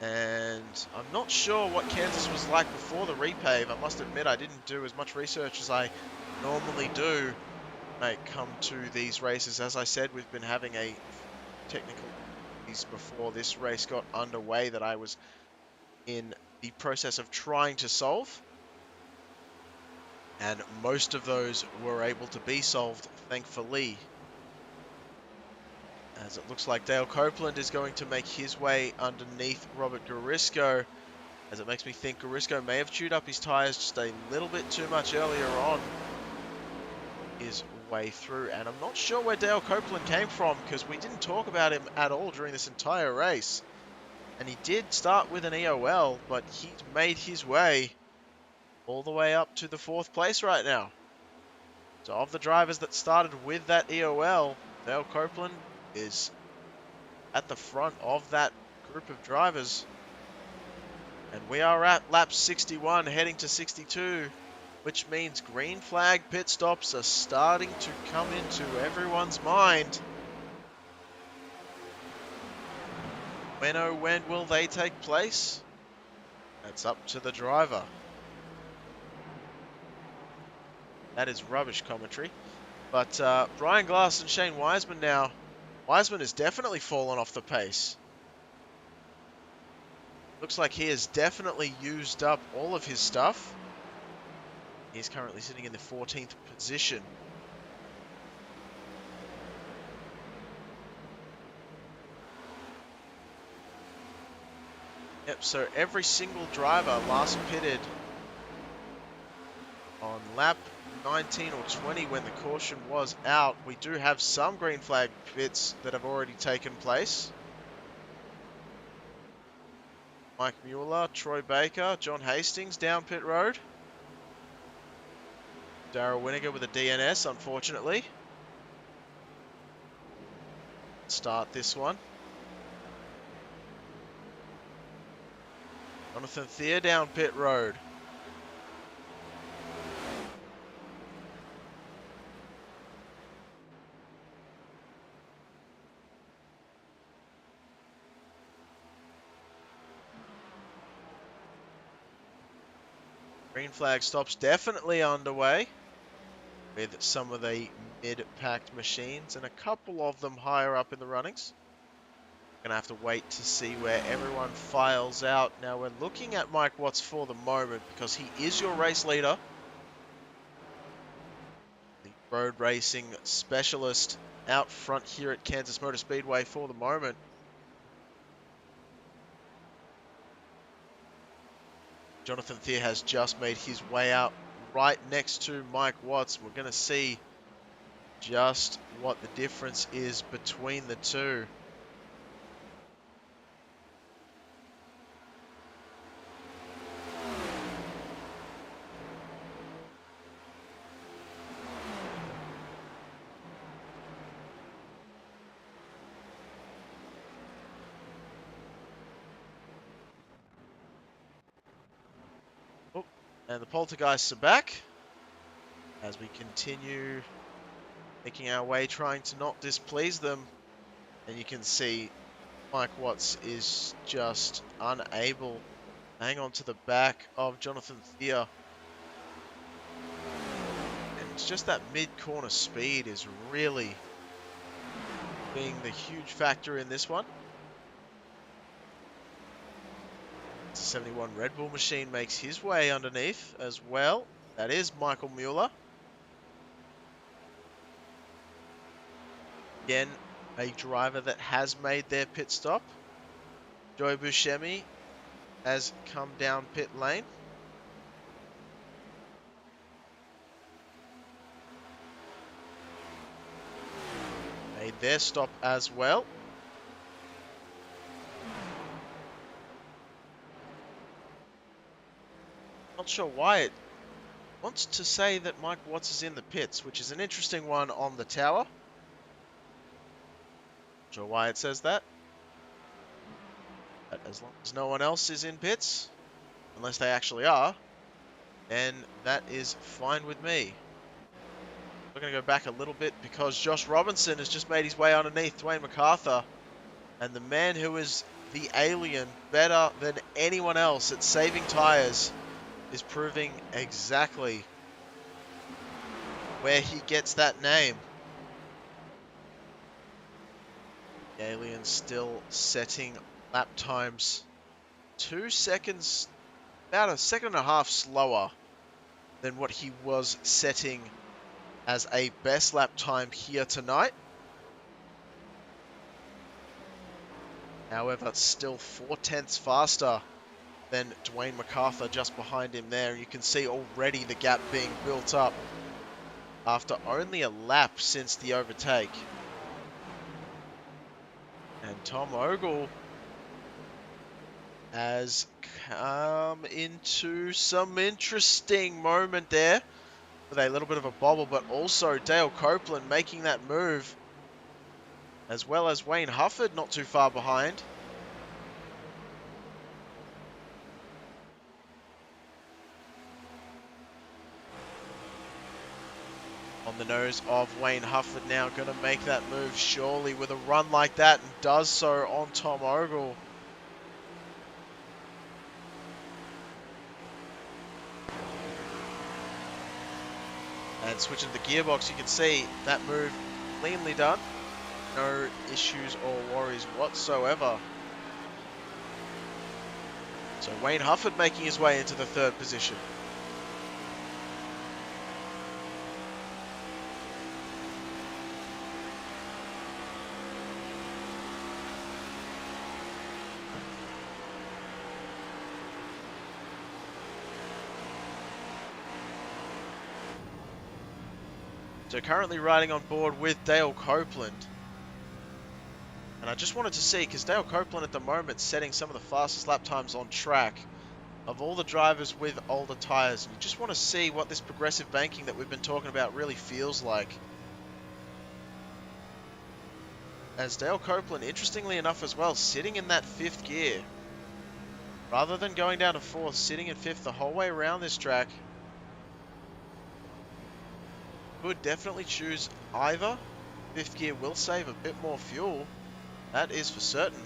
And I'm not sure what Kansas was like before the repave. I must admit I didn't do as much research as I normally do when I come to these races. As I said, we've been having a technical before this race got underway that I was in the process of trying to solve, and most of those were able to be solved, thankfully, as it looks like Dale Copeland is going to make his way underneath Robert Garisco, as it makes me think Garisco may have chewed up his tires just a little bit too much earlier on his way through. And I'm not sure where Dale Copeland came from, because we didn't talk about him at all during this entire race. And he did start with an EOL, but he's made his way all the way up to the 4th place right now. So of the drivers that started with that EOL, Dale Copeland is at the front of that group of drivers. And we are at lap 61 heading to 62, which means green flag pit stops are starting to come into everyone's mind. When oh when will they take place? That's up to the driver. That is rubbish commentary. But Brian Glass and Shane Wiseman now. Wiseman has definitely fallen off the pace. Looks like he has definitely used up all of his stuff. He's currently sitting in the 14th position. Yep, so every single driver last pitted on lap 19 or 20 when the caution was out. We do have some green flag pits that have already taken place. Mike Mueller, Troy Baker, John Hastings down pit road. Darryl Winiger with a DNS, unfortunately. Start this one. Jonathan Thier down pit road. Green flag stops definitely underway with some of the mid-packed machines and a couple of them higher up in the runnings. Gonna have to wait to see where everyone files out. Now we're looking at Mike Watts for the moment because he is your race leader. The road racing specialist out front here at Kansas Motor Speedway for the moment. Jonathan Thier has just made his way out right next to Mike Watts. We're going to see just what the difference is between the two. And the poltergeists are back as we continue making our way, trying to not displease them. And you can see Mike Watts is just unable to hang on to the back of Jonathan Thier. And it's just that mid-corner speed is really being the huge factor in this one. 71 Red Bull machine makes his way underneath as well. That is Michael Mueller. Again, a driver that has made their pit stop. Joey Buscemi has come down pit lane. Made their stop as well. Not sure why it wants to say that Mike Watts is in the pits, which is an interesting one on the tower. Not sure why it says that. But as long as no one else is in pits, unless they actually are, then that is fine with me. We're going to go back a little bit because Josh Robinson has just made his way underneath Dwayne MacArthur. And the man who is the alien better than anyone else at saving tyres is proving exactly where he gets that name. The alien still setting lap times 2 seconds, about a second and a half slower than what he was setting as a best lap time here tonight. However, still 4/10 faster than Dwayne MacArthur just behind him there. You can see already the gap being built up after only a lap since the overtake. And Tom Ogle has come into some interesting moment there with a little bit of a bobble, but also Dale Copeland making that move as well as Wayne Hufford not too far behind. On the nose of Wayne Hufford now, going to make that move surely with a run like that, and does so on Tom Ogle. And switching to the gearbox, you can see that move cleanly done. No issues or worries whatsoever. So Wayne Hufford making his way into the third position. So currently riding on board with Dale Copeland. And I just wanted to see, because Dale Copeland at the moment setting some of the fastest lap times on track of all the drivers with older tyres. And you just want to see what this progressive banking that we've been talking about really feels like. As Dale Copeland, interestingly enough as well, sitting in that 5th gear. Rather than going down to 4th, sitting in 5th the whole way around this track. Would definitely choose either. 5th gear will save a bit more fuel. That is for certain.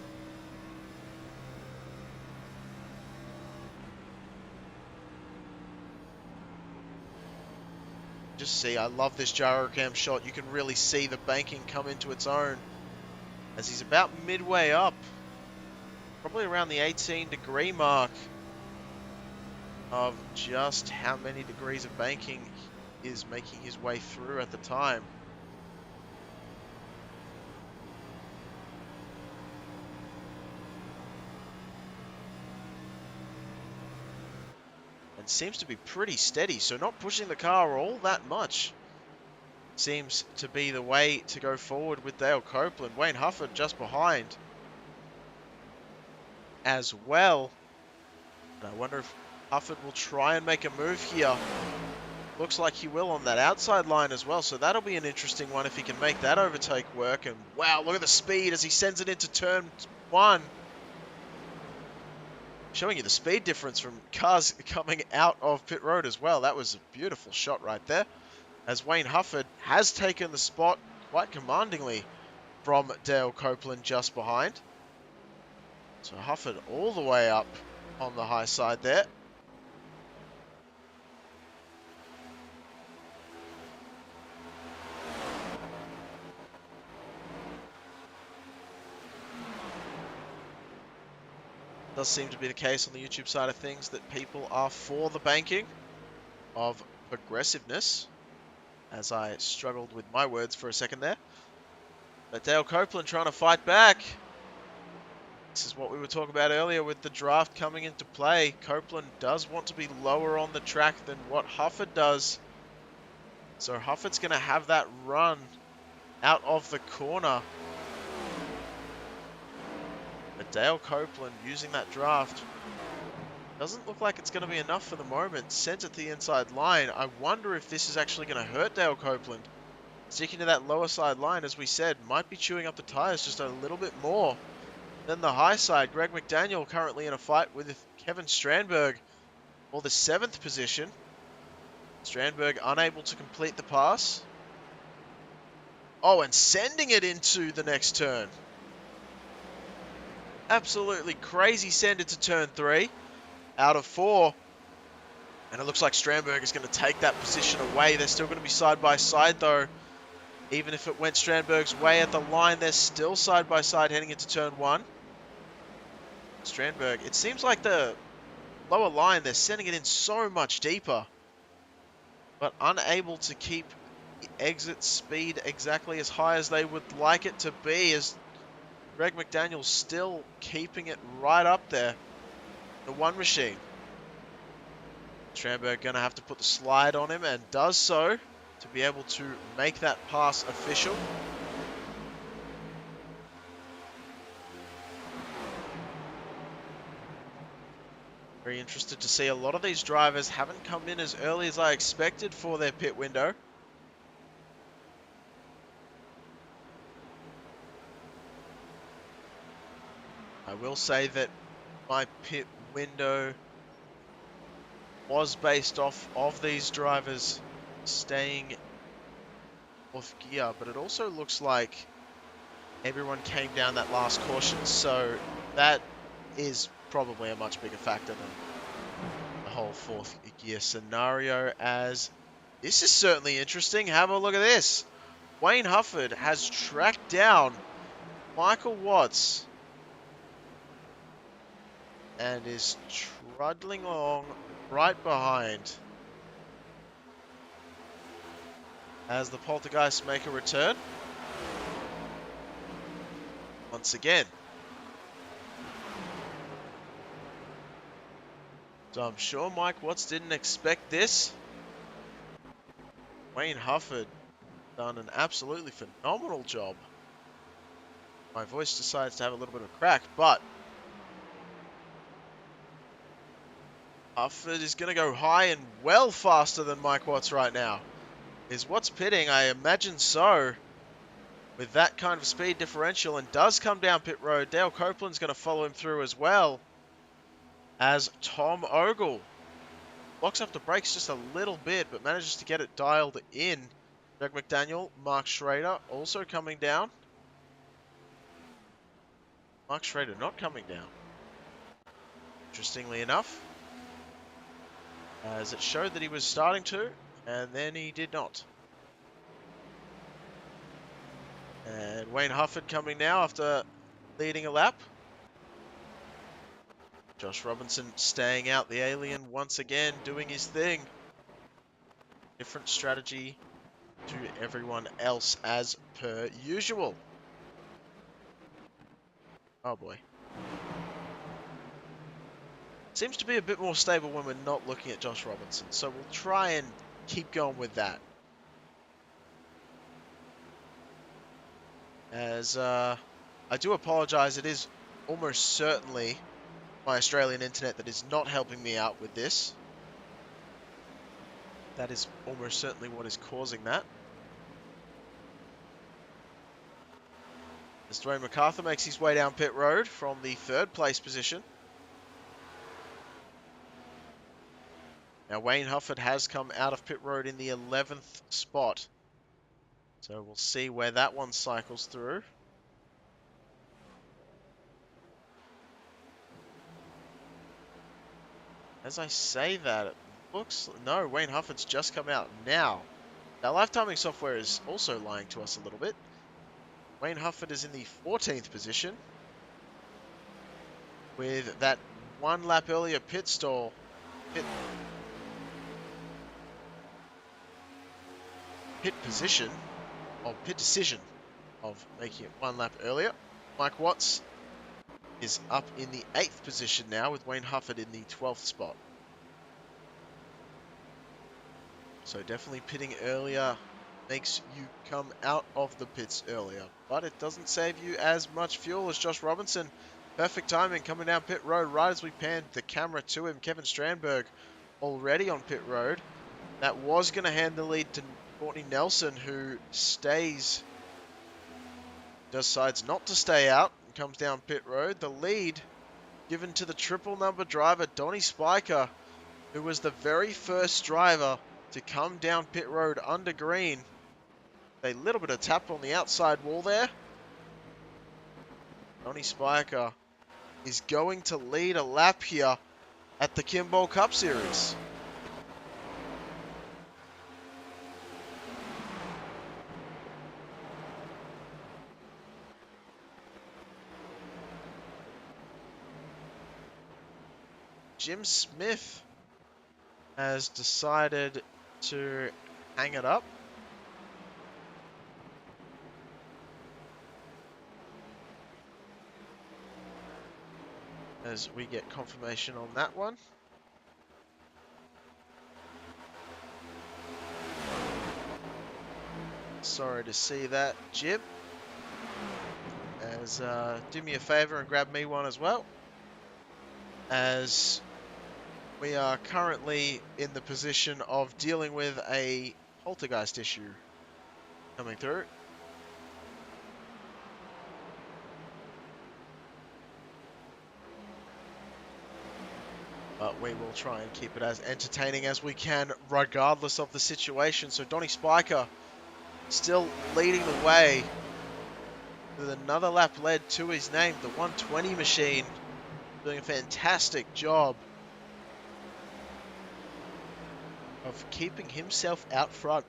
Just see, I love this gyrocam shot. You can really see the banking come into its own as he's about midway up. Probably around the 18-degree mark of just how many degrees of banking is making his way through at the time. And seems to be pretty steady, so not pushing the car all that much. Seems to be the way to go forward with Dale Copeland. Wayne Hufford just behind as well. And I wonder if Hufford will try and make a move here. Looks like he will on that outside line as well, so that'll be an interesting one if he can make that overtake work. And wow, look at the speed as he sends it into turn 1. Showing you the speed difference from cars coming out of pit road as well. That was a beautiful shot right there. As Wayne Hufford has taken the spot quite commandingly from Dale Copeland just behind. So Hufford all the way up on the high side there. Does seem to be the case on the YouTube side of things that people are for the banking of progressiveness, as I struggled with my words for a second there. But Dale Copeland trying to fight back. This is what we were talking about earlier with the draft coming into play. Copeland does want to be lower on the track than what Hufford does. So Hufford's going to have that run out of the corner. But Dale Copeland using that draft doesn't look like it's going to be enough for the moment. Sent it to the inside line. I wonder if this is actually going to hurt Dale Copeland. Sticking to that lower side line, as we said, might be chewing up the tyres just a little bit more than the high side. Greg McDaniel currently in a fight with Kevin Strandberg for the 7th position. Strandberg unable to complete the pass. Oh, and sending it into the next turn. Absolutely crazy send into turn 3 out of 4. And it looks like Strandberg is going to take that position away. They're still going to be side by side though. Even if it went Strandberg's way at the line, they're still side by side heading into turn 1. Strandberg, it seems like the lower line, they're sending it in so much deeper. But unable to keep the exit speed exactly as high as they would like it to be, as Greg McDaniel still keeping it right up there. The one machine. Strandberg going to have to put the slide on him, and does so to be able to make that pass official. Very interested to see. A lot of these drivers haven't come in as early as I expected for their pit window. I will say that my pit window was based off of these drivers staying off gear, but it also looks like everyone came down that last caution, so that is probably a much bigger factor than the whole fourth gear scenario, as this is certainly interesting. Have a look at this. Wayne Hufford has tracked down Michael Watts and is trundling along right behind as the Poltergeists make a return. Once again. So I'm sure Mike Watts didn't expect this. Wayne Hufford done an absolutely phenomenal job. My voice decides to have a little bit of a crack, but Hufford is going to go high and well faster than Mike Watts right now. Is Watts pitting? I imagine so. With that kind of speed differential, and does come down pit road. Dale Copeland's going to follow him through as well, as Tom Ogle locks up the brakes just a little bit, but manages to get it dialed in. Greg McDaniel, Mark Schrader also coming down. Mark Schrader not coming down. Interestingly enough, as it showed that he was starting to, and then he did not. And Wayne Hufford coming now after leading a lap. Josh Robinson staying out the alien once again, doing his thing. Different strategy to everyone else as per usual. Oh boy. Seems to be a bit more stable when we're not looking at Josh Robinson, so we'll try and keep going with that. As I do apologize, it is almost certainly my Australian internet that is not helping me out with this. That is almost certainly what is causing that. As Dwayne MacArthur makes his way down pit road from the third place position. Now Wayne Hufford has come out of pit road in the 11th spot. So we'll see where that one cycles through. As I say that, it looks... No, Wayne Hufford's just come out now. Now, lifetiming software is also lying to us a little bit. Wayne Hufford is in the 14th position, with that one lap earlier pit decision of making it one lap earlier. Mike Watts is up in the 8th position now, with Wayne Hufford in the 12th spot. So definitely pitting earlier makes you come out of the pits earlier, but it doesn't save you as much fuel as Josh Robinson. Perfect timing coming down pit road right as we panned the camera to him. Kevin Strandberg already on pit road. That was going to hand the lead to Courtney Nelson, who decides not to stay out and comes down pit road. The lead given to the triple number driver, Donnie Spiker, who was the very first driver to come down pit road under green. A little bit of tap on the outside wall there. Donnie Spiker is going to lead a lap here at the Kimball Cup Series. Jim Smith has decided to hang it up. As we get confirmation on that one. Sorry to see that, Jim. As do me a favor and grab me one as well. As we are currently in the position of dealing with a poltergeist issue coming through. But we will try and keep it as entertaining as we can, regardless of the situation. So Donny Spiker still leading the way with another lap led to his name. The 120 machine doing a fantastic job of keeping himself out front.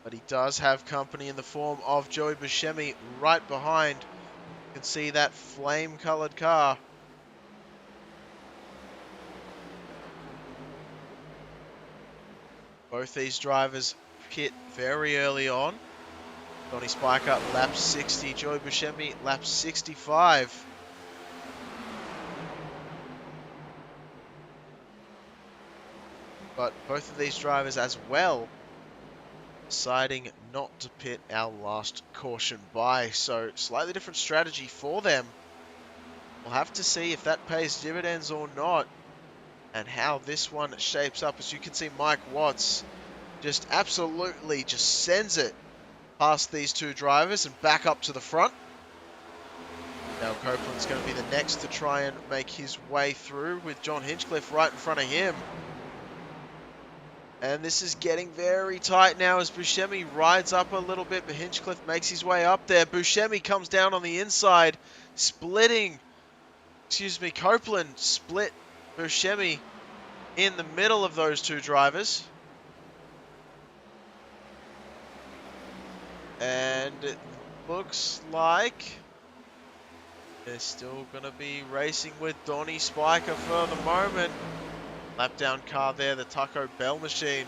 But he does have company in the form of Joey Buscemi right behind. You can see that flame-colored car. Both these drivers pit very early on. Donny Spiker, lap 60. Joey Buscemi, lap 65. But both of these drivers as well deciding not to pit our last caution by. So slightly different strategy for them. We'll have to see if that pays dividends or not and how this one shapes up. As you can see, Mike Watts just absolutely just sends it past these two drivers and back up to the front. Now Copeland's going to be the next to try and make his way through with John Hinchcliffe right in front of him. And this is getting very tight now as Buscemi rides up a little bit, but Hinchcliffe makes his way up there. Buscemi comes down on the inside, Copeland split Buscemi in the middle of those two drivers. And it looks like they're still going to be racing with Donny Spiker for the moment. Lap down car there, the Taco Bell machine,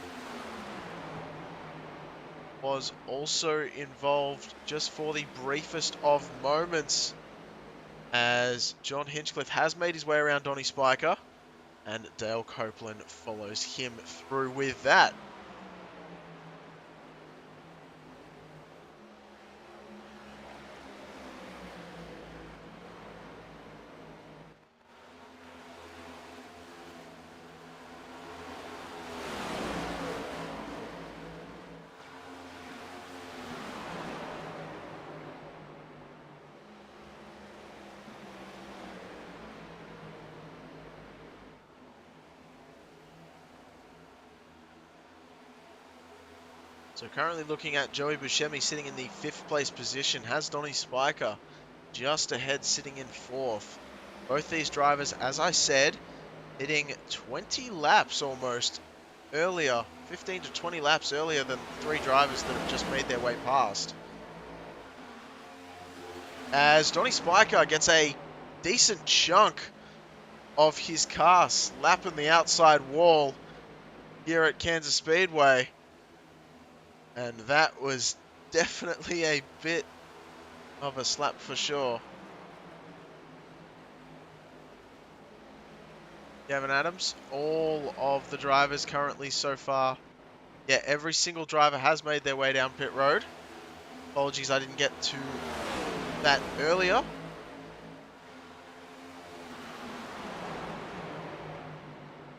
was also involved just for the briefest of moments as John Hinchcliffe has made his way around Donny Spiker and Dale Copeland follows him through with that. So currently looking at Joey Buscemi sitting in the 5th place position, has Donny Spiker just ahead sitting in 4th. Both these drivers, as I said, hitting 20 laps almost earlier, 15 to 20 laps earlier than the 3 drivers that have just made their way past. As Donny Spiker gets a decent chunk of his car slapping the outside wall here at Kansas Speedway. And that was definitely a bit of a slap for sure. Gavin Adams, all of the drivers currently so far. Yeah, every single driver has made their way down pit road. Apologies, I didn't get to that earlier.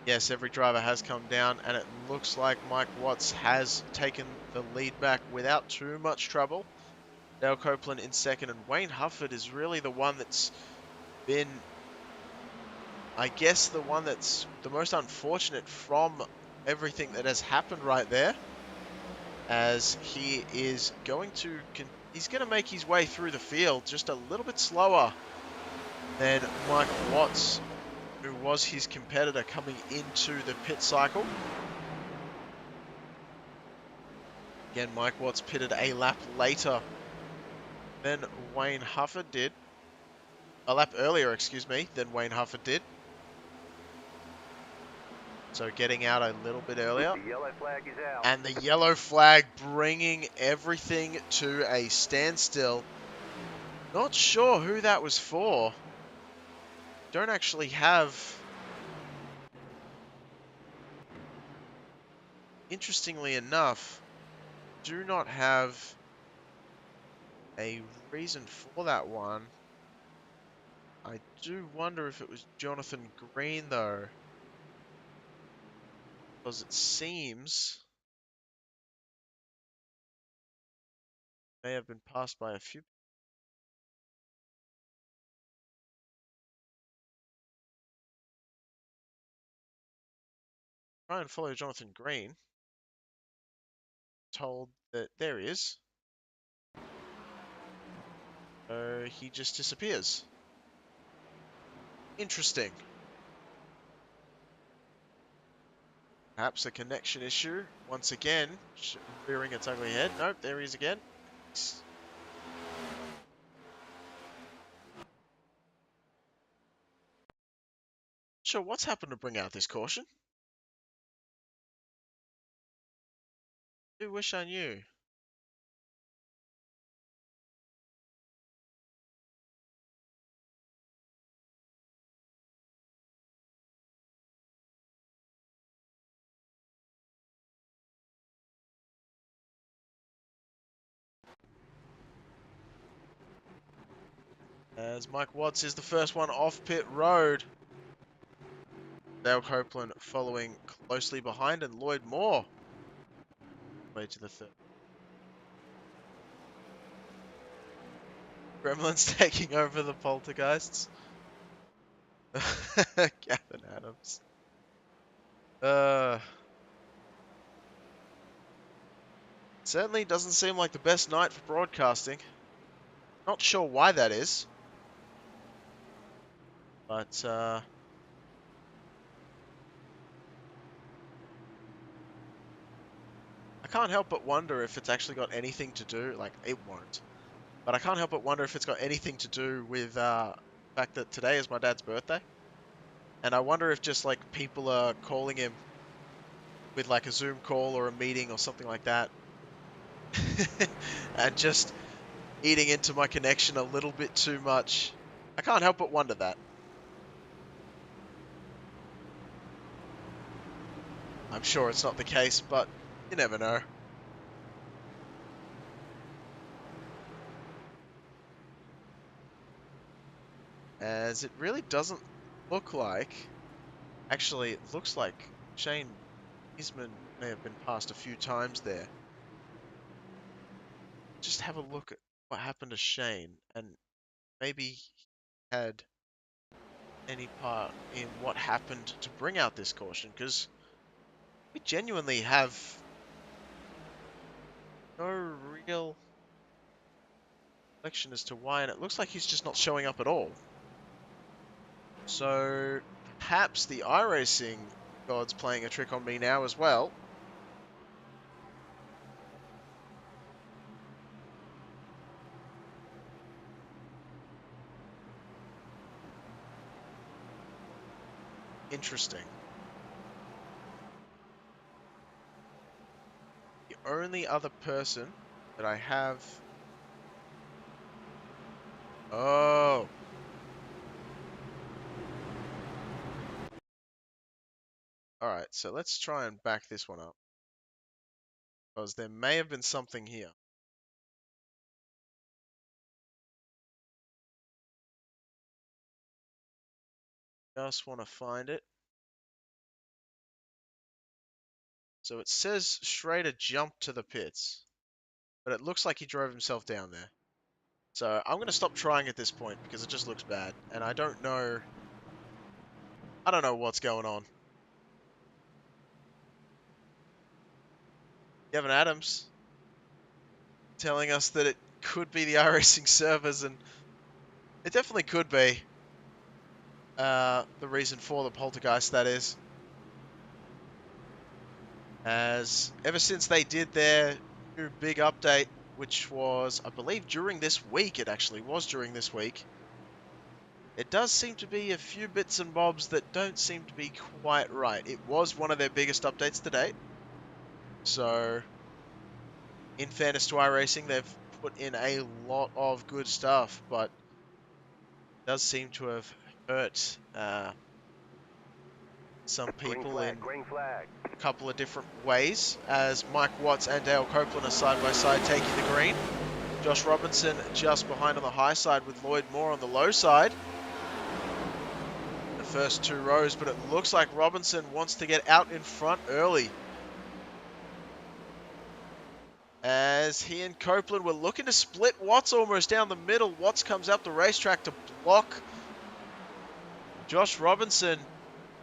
Yes, every driver has come down, and it looks like Mike Watts has taken the lead back without too much trouble. Dale Copeland in 2nd, and Wayne Hufford is really the one that's been, I guess, the one that's the most unfortunate from everything that has happened right there, as he is going to make his way through the field just a little bit slower than Mike Watts, who was his competitor coming into the pit cycle. Again, Mike Watts pitted a lap later than Wayne Hufford did. A lap earlier, excuse me, than Wayne Hufford did. So getting out a little bit earlier. The yellow flag is out. And the yellow flag bringing everything to a standstill. Not sure who that was for. Don't actually have... Interestingly enough, do not have a reason for that one. I do wonder if it was Jonathan Green, though. Because it seems may have been passed by a few. try and follow Jonathan Green. Told that there he is. So he just disappears. Interesting. Perhaps a connection issue. Once again, rearing its ugly head. Nope, there he is again. Sure, what's happened to bring out this caution? I do wish I knew. As Mike Watts is the first one off pit road. Dale Copeland following closely behind, and Lloyd Moore way to the third. Gremlins taking over the poltergeists. Gavin Adams. Certainly doesn't seem like the best night for broadcasting. Not sure why that is. But, I can't help but wonder if it's actually got anything to do, like, it won't. But I can't help but wonder if it's got anything to do with, the fact that today is my dad's birthday. And I wonder if just, like, people are calling him with, like, a Zoom call or a meeting or something like that. And just eating into my connection a little bit too much. I can't help but wonder that. I'm sure it's not the case, but you never know. As it really doesn't look like... Actually, it looks like Shane Eastman may have been passed a few times there. Just have a look at what happened to Shane, and maybe he had any part in what happened to bring out this caution, because we genuinely have no real reflection as to why, and it looks like he's just not showing up at all. So perhaps the iRacing god's playing a trick on me now as well. Interesting. The only other person that I have... Oh. Alright, so let's try and back this one up. Because there may have been something here. Just want to find it. So it says Schrader jumped to the pits. But it looks like he drove himself down there. So I'm going to stop trying at this point because it just looks bad. And I don't know what's going on. Gavin Adams telling us that it could be the iRacing servers, and it definitely could be the reason for the poltergeist, that is. As ever since they did their new big update, which was, I believe, during this week, it actually was during this week, it does seem to be a few bits and bobs that don't seem to be quite right. It was one of their biggest updates to date. So, in fairness to iRacing, they've put in a lot of good stuff, but it does seem to have hurt some people in a couple of different ways, as Mike Watts and Dale Copeland are side by side taking the green. Josh Robinson just behind on the high side with Lloyd Moore on the low side. The first two rows, but it looks like Robinson wants to get out in front early. As he and Copeland were looking to split Watts almost down the middle. Watts comes up the racetrack to block Josh Robinson.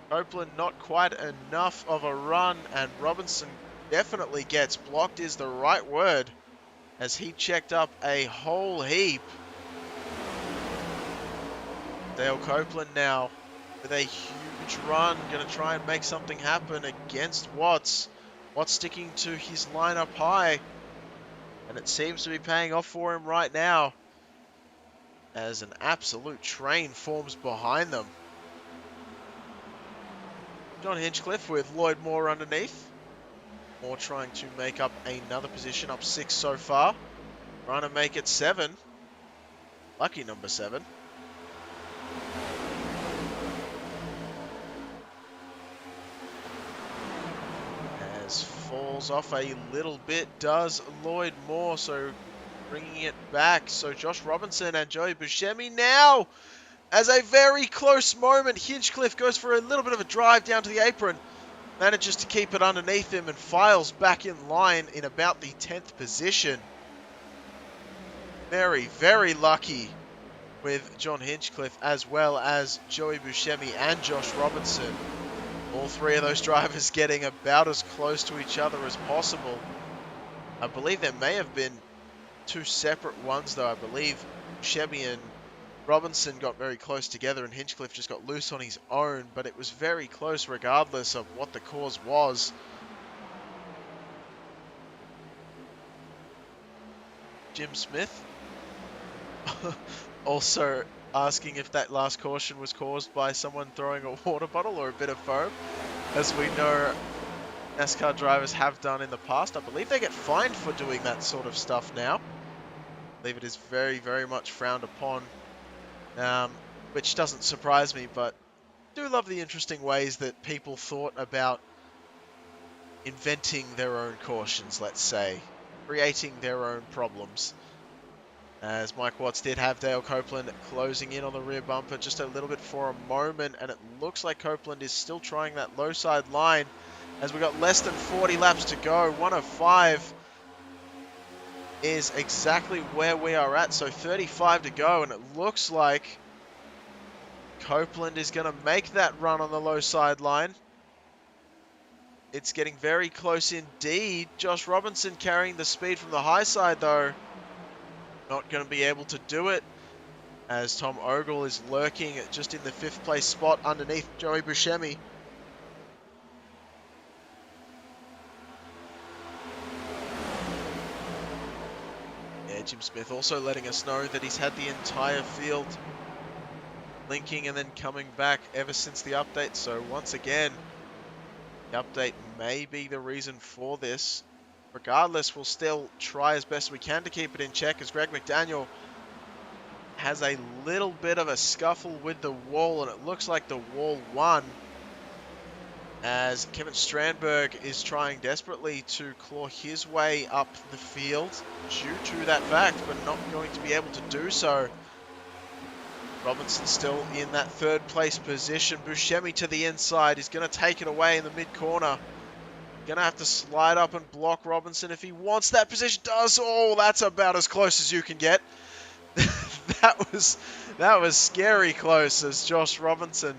Copeland not quite enough of a run, and Robinson definitely gets blocked is the right word, as he checked up a whole heap. Dale Copeland now with a huge run, going to try and make something happen against Watts. Watts sticking to his line up high, and it seems to be paying off for him right now, as an absolute train forms behind them. John Hinchcliffe with Lloyd Moore underneath. Moore trying to make up another position, up 6 so far. Trying to make it 7. Lucky number 7. As falls off a little bit does Lloyd Moore, so bringing it back. So Josh Robinson and Joey Buscemi now, as a very close moment, Hinchcliffe goes for a little bit of a drive down to the apron, manages to keep it underneath him and files back in line in about the 10th position. Very, very lucky with John Hinchcliffe, as well as Joey Buscemi and Josh Robinson. All three of those drivers getting about as close to each other as possible. I believe there may have been 2 separate ones, though. I believe Buscemi and Robinson got very close together and Hinchcliffe just got loose on his own, but it was very close regardless of what the cause was. Jim Smith also asking if that last caution was caused by someone throwing a water bottle or a bit of foam, as we know NASCAR drivers have done in the past. I believe they get fined for doing that sort of stuff now. I believe it is very, very much frowned upon, which doesn't surprise me, but I do love the interesting ways that people thought about inventing their own cautions, let's say, creating their own problems. As Mike Watts did have Dale Copeland closing in on the rear bumper just a little bit for a moment, and it looks like Copeland is still trying that low side line as we got less than 40 laps to go. 1:05 is exactly where we are at, so 35 to go, and it looks like Copeland is going to make that run on the low side line. It's getting very close indeed. Josh Robinson carrying the speed from the high side, though. Not going to be able to do it, as Tom Ogle is lurking just in the 5th place spot underneath Joey Buscemi. Yeah, Jim Smith also letting us know that he's had the entire field linking and then coming back ever since the update. So once again, the update may be the reason for this. Regardless, we'll still try as best we can to keep it in check, as Greg McDaniel has a little bit of a scuffle with the wall, and it looks like the wall won, as Kevin Strandberg is trying desperately to claw his way up the field due to that fact, but not going to be able to do so. Robinson still in that 3rd place position. Buscemi to the inside. He's going to take it away in the mid-corner. Going to have to slide up and block Robinson if he wants that position. Does. Oh, that's about as close as you can get. that was scary close, as Josh Robinson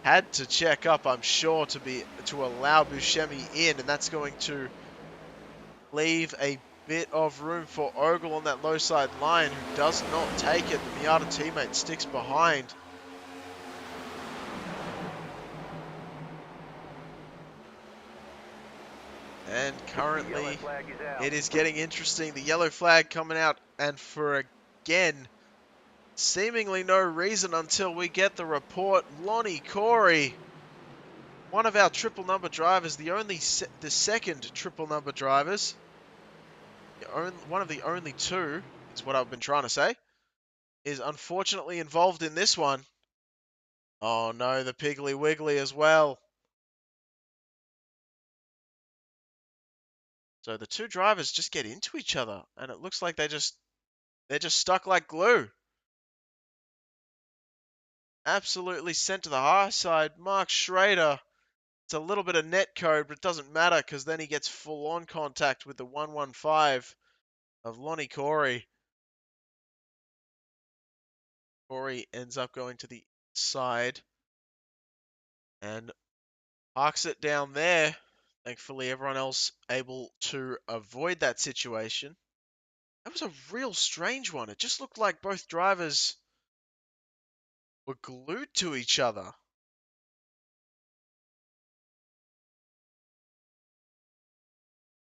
had to check up, I'm sure, to allow Buscemi in, and that's going to leave a bit of room for Ogle on that low side line, who does not take it. The Miata teammate sticks behind. And currently it is getting interesting. The yellow flag coming out, and for again seemingly no reason until we get the report. Lonnie Corey, one of our triple number drivers, the second triple number drivers, one of the only 2 is what I've been trying to say, is unfortunately involved in this one. Oh no, the Piggly Wiggly as well. So the 2 drivers just get into each other, and it looks like they're just stuck like glue. Absolutely sent to the high side. Mark Schrader. It's a little bit of net code, but it doesn't matter, because then he gets full-on contact with the 115 of Lonnie Corey. Corey ends up going to the side. And parks it down there. Thankfully, everyone else able to avoid that situation. That was a real strange one. It just looked like both drivers were glued to each other.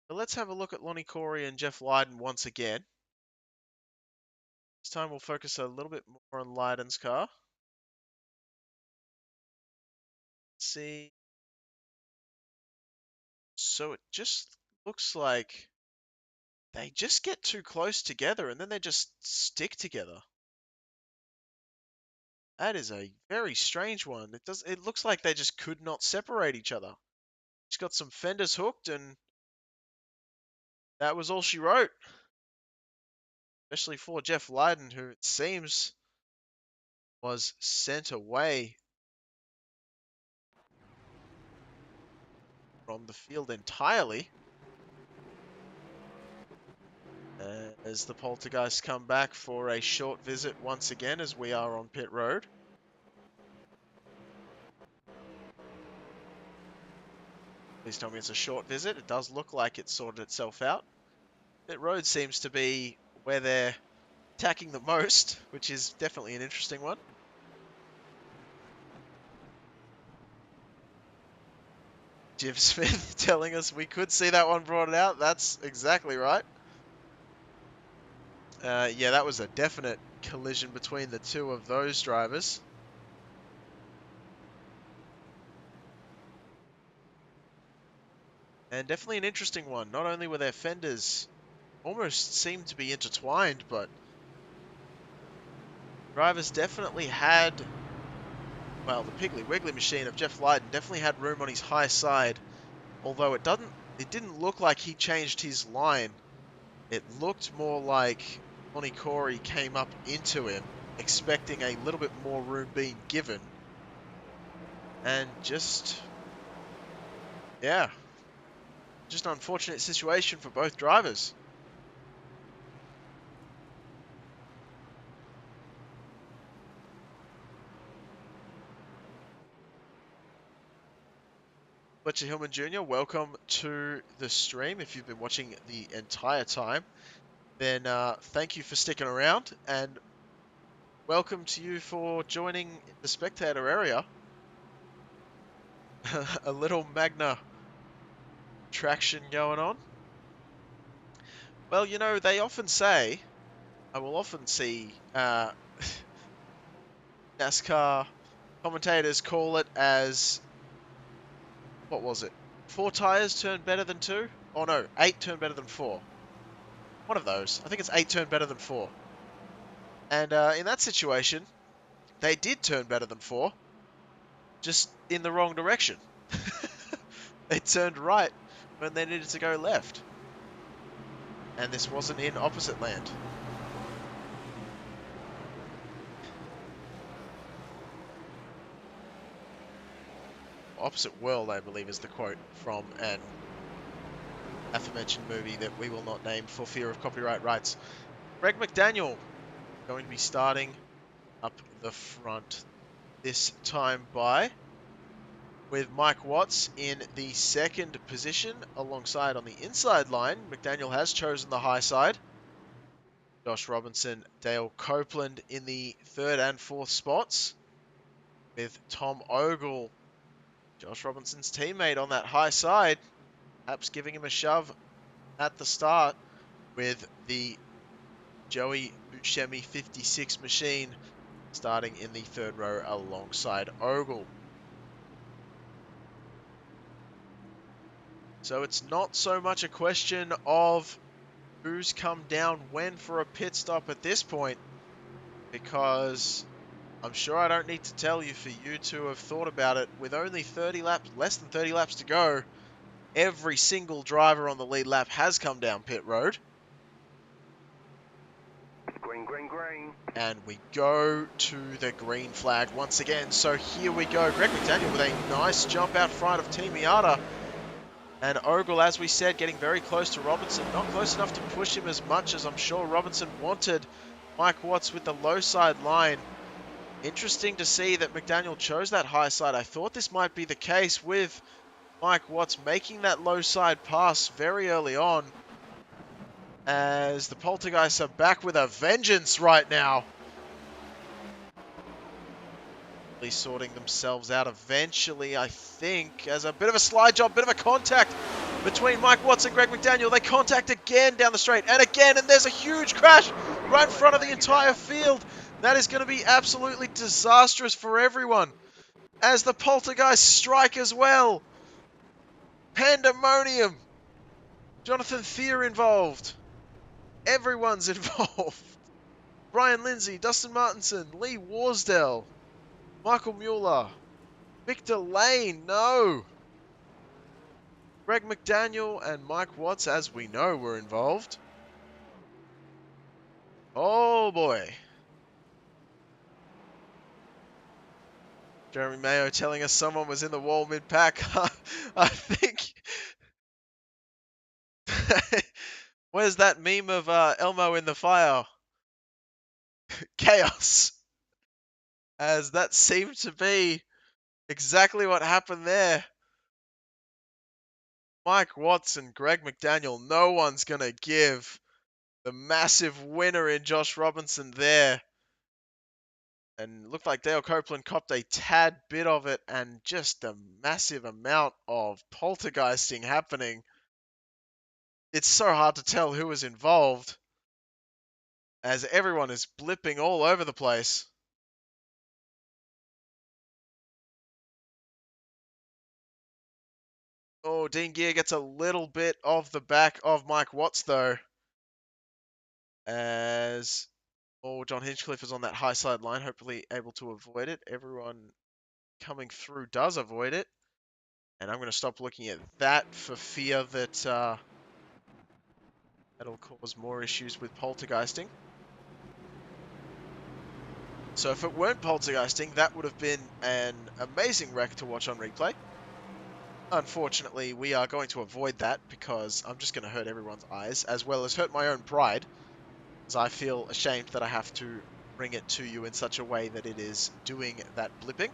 But let's have a look at Lonnie Corey and Jeff Lydon once again. This time we'll focus a little bit more on Lydon's car. Let's see. So it just looks like they just get too close together and then they just stick together. That is a very strange one. It looks like they just could not separate each other. She's got some fenders hooked and that was all she wrote. Especially for Jeff Lydon, who it seems was sent away from the field entirely. As the poltergeists come back for a short visit once again as we are on pit road. Please tell me it's a short visit. It does look like it sorted itself out. Pit road seems to be where they're attacking the most, which is definitely an interesting one. Jim Smith telling us we could see that one brought out. That's exactly right. Yeah, that was a definite collision between the two of those drivers. And definitely an interesting one. Not only were their fenders almost seemed to be intertwined, but drivers definitely had, well, the Piggly Wiggly machine of Jeff Lydon definitely had room on his high side. Although it didn't look like he changed his line. It looked more like Lonnie Corey came up into him, expecting a little bit more room being given. And just, yeah, just an unfortunate situation for both drivers. Fletcher Hillman Jr., welcome to the stream. If you've been watching the entire time, then thank you for sticking around, and welcome to you for joining the spectator area. A little Magna traction going on. Well, you know, they often say, I will often see NASCAR commentators call it as, what was it? 4 tires turn better than 2? Oh no, 8 turn better than 4. One of those. I think it's 8 turn better than 4. And in that situation, they did turn better than 4, just in the wrong direction. They turned right when they needed to go left. And this wasn't in opposite land. Opposite world, I believe, is the quote from an aforementioned movie that we will not name for fear of copyright rights. Greg McDaniel going to be starting up the front this time with Mike Watts in the second position alongside on the inside line. McDaniel has chosen the high side. Josh Robinson, Dale Copeland in the third and fourth spots with Tom Ogle, Josh Robinson's teammate, on that high side, perhaps giving him a shove at the start with the Joey Buscemi 56 machine starting in the third row alongside Ogle. So it's not so much a question of who's come down when for a pit stop at this point, because I'm sure I don't need to tell you for you to have thought about it. With only 30 laps, less than 30 laps to go, every single driver on the lead lap has come down pit road. Green, green, green. And we go to the green flag once again. So here we go. Greg McDaniel with a nice jump out front of Team Miata. And Ogle, as we said, getting very close to Robinson. Not close enough to push him as much as I'm sure Robinson wanted. Mike Watts with the low side line. Interesting to see that McDaniel chose that high side. I thought this might be the case with Mike Watts making that low side pass very early on, as the Poltergeists are back with a vengeance right now. Really sorting themselves out eventually, I think, as a bit of a slide job, bit of a contact between Mike Watts and Greg McDaniel. They contact again down the straight, and again, and there's a huge crash right in front of the entire field. That is going to be absolutely disastrous for everyone, as the Poltergeists strike as well. Pandemonium. Jonathan Thier involved. Everyone's involved. Brian Lindsay, Dustin Martinson, Lee Warsdell, Michael Mueller, Victor Lane, no. Greg McDaniel and Mike Watts, as we know, were involved. Oh boy. Jeremy Mayo telling us someone was in the wall mid-pack. I think... Where's that meme of Elmo in the fire? Chaos. As that seemed to be exactly what happened there. Mike Watts and Greg McDaniel, no one's going to give the massive winner in Josh Robinson there. And looked like Dale Copeland copped a tad bit of it, and just a massive amount of poltergeisting happening. It's so hard to tell who was involved, as everyone is blipping all over the place. Oh, Dean Gear gets a little bit of the back of Mike Watts, though. As John Hinchcliffe is on that high side line, hopefully able to avoid it. Everyone coming through does avoid it. And I'm going to stop looking at that for fear that that'll cause more issues with poltergeisting. So if it weren't poltergeisting, that would have been an amazing wreck to watch on replay. Unfortunately, we are going to avoid that because I'm just going to hurt everyone's eyes, as well as hurt my own pride, as I feel ashamed that I have to bring it to you in such a way that it is doing that blipping.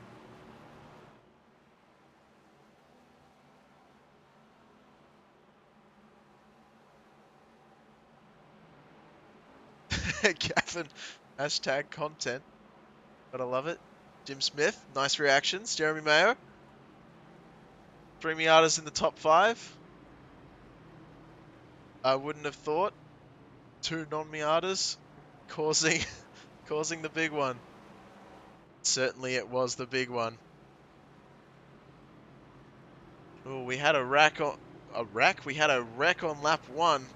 Gavin, hashtag content. But I love it. Jim Smith, nice reactions. Jeremy Mayo. 3 Miatas in the top 5. I wouldn't have thought. 2 non-Miatas causing the big one. Certainly it was the big one. Oh, we had a wreck on lap 1.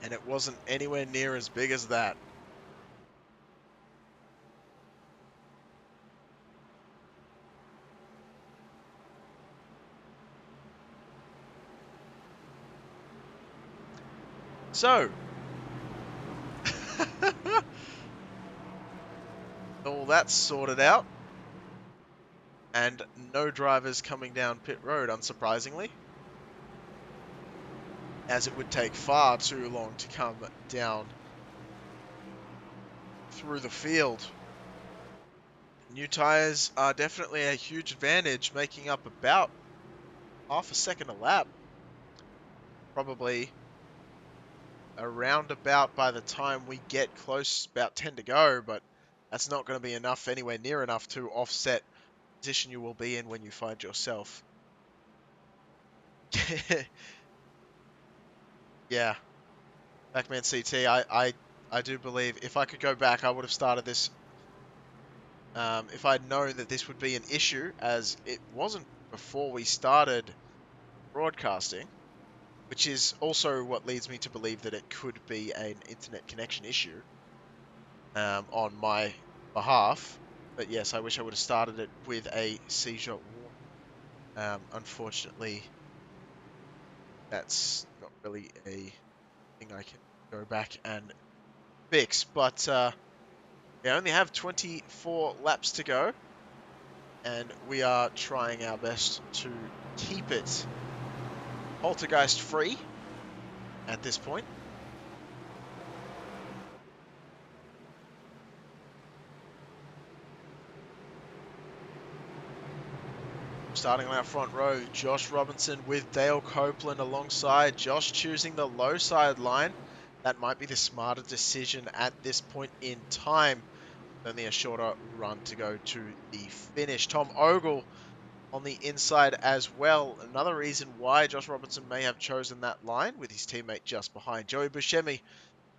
And it wasn't anywhere near as big as that. So, all that's sorted out. And no drivers coming down pit road, unsurprisingly, as it would take far too long to come down through the field. New tyres are definitely a huge advantage, making up about half a second a lap. Probably around about by the time we get close, about 10 to go, but that's not going to be enough, anywhere near enough, to offset the position you will be in when you find yourself. Yeah. Backman CT, I do believe if I could go back, I would have started this. If I'd known that this would be an issue, as it wasn't before we started broadcasting, which is also what leads me to believe that it could be an internet connection issue on my behalf. But yes, I wish I would have started it with a seizure warning. Unfortunately, that's not really a thing I can go back and fix. But we only have 24 laps to go, and we are trying our best to keep it poltergeist free at this point. Starting on our front row, Josh Robinson with Dale Copeland alongside. Josh choosing the low side line. That might be the smarter decision at this point in time. Only a shorter run to go to the finish. Tom Ogle on the inside as well. Another reason why Josh Robinson may have chosen that line with his teammate just behind. Joey Buscemi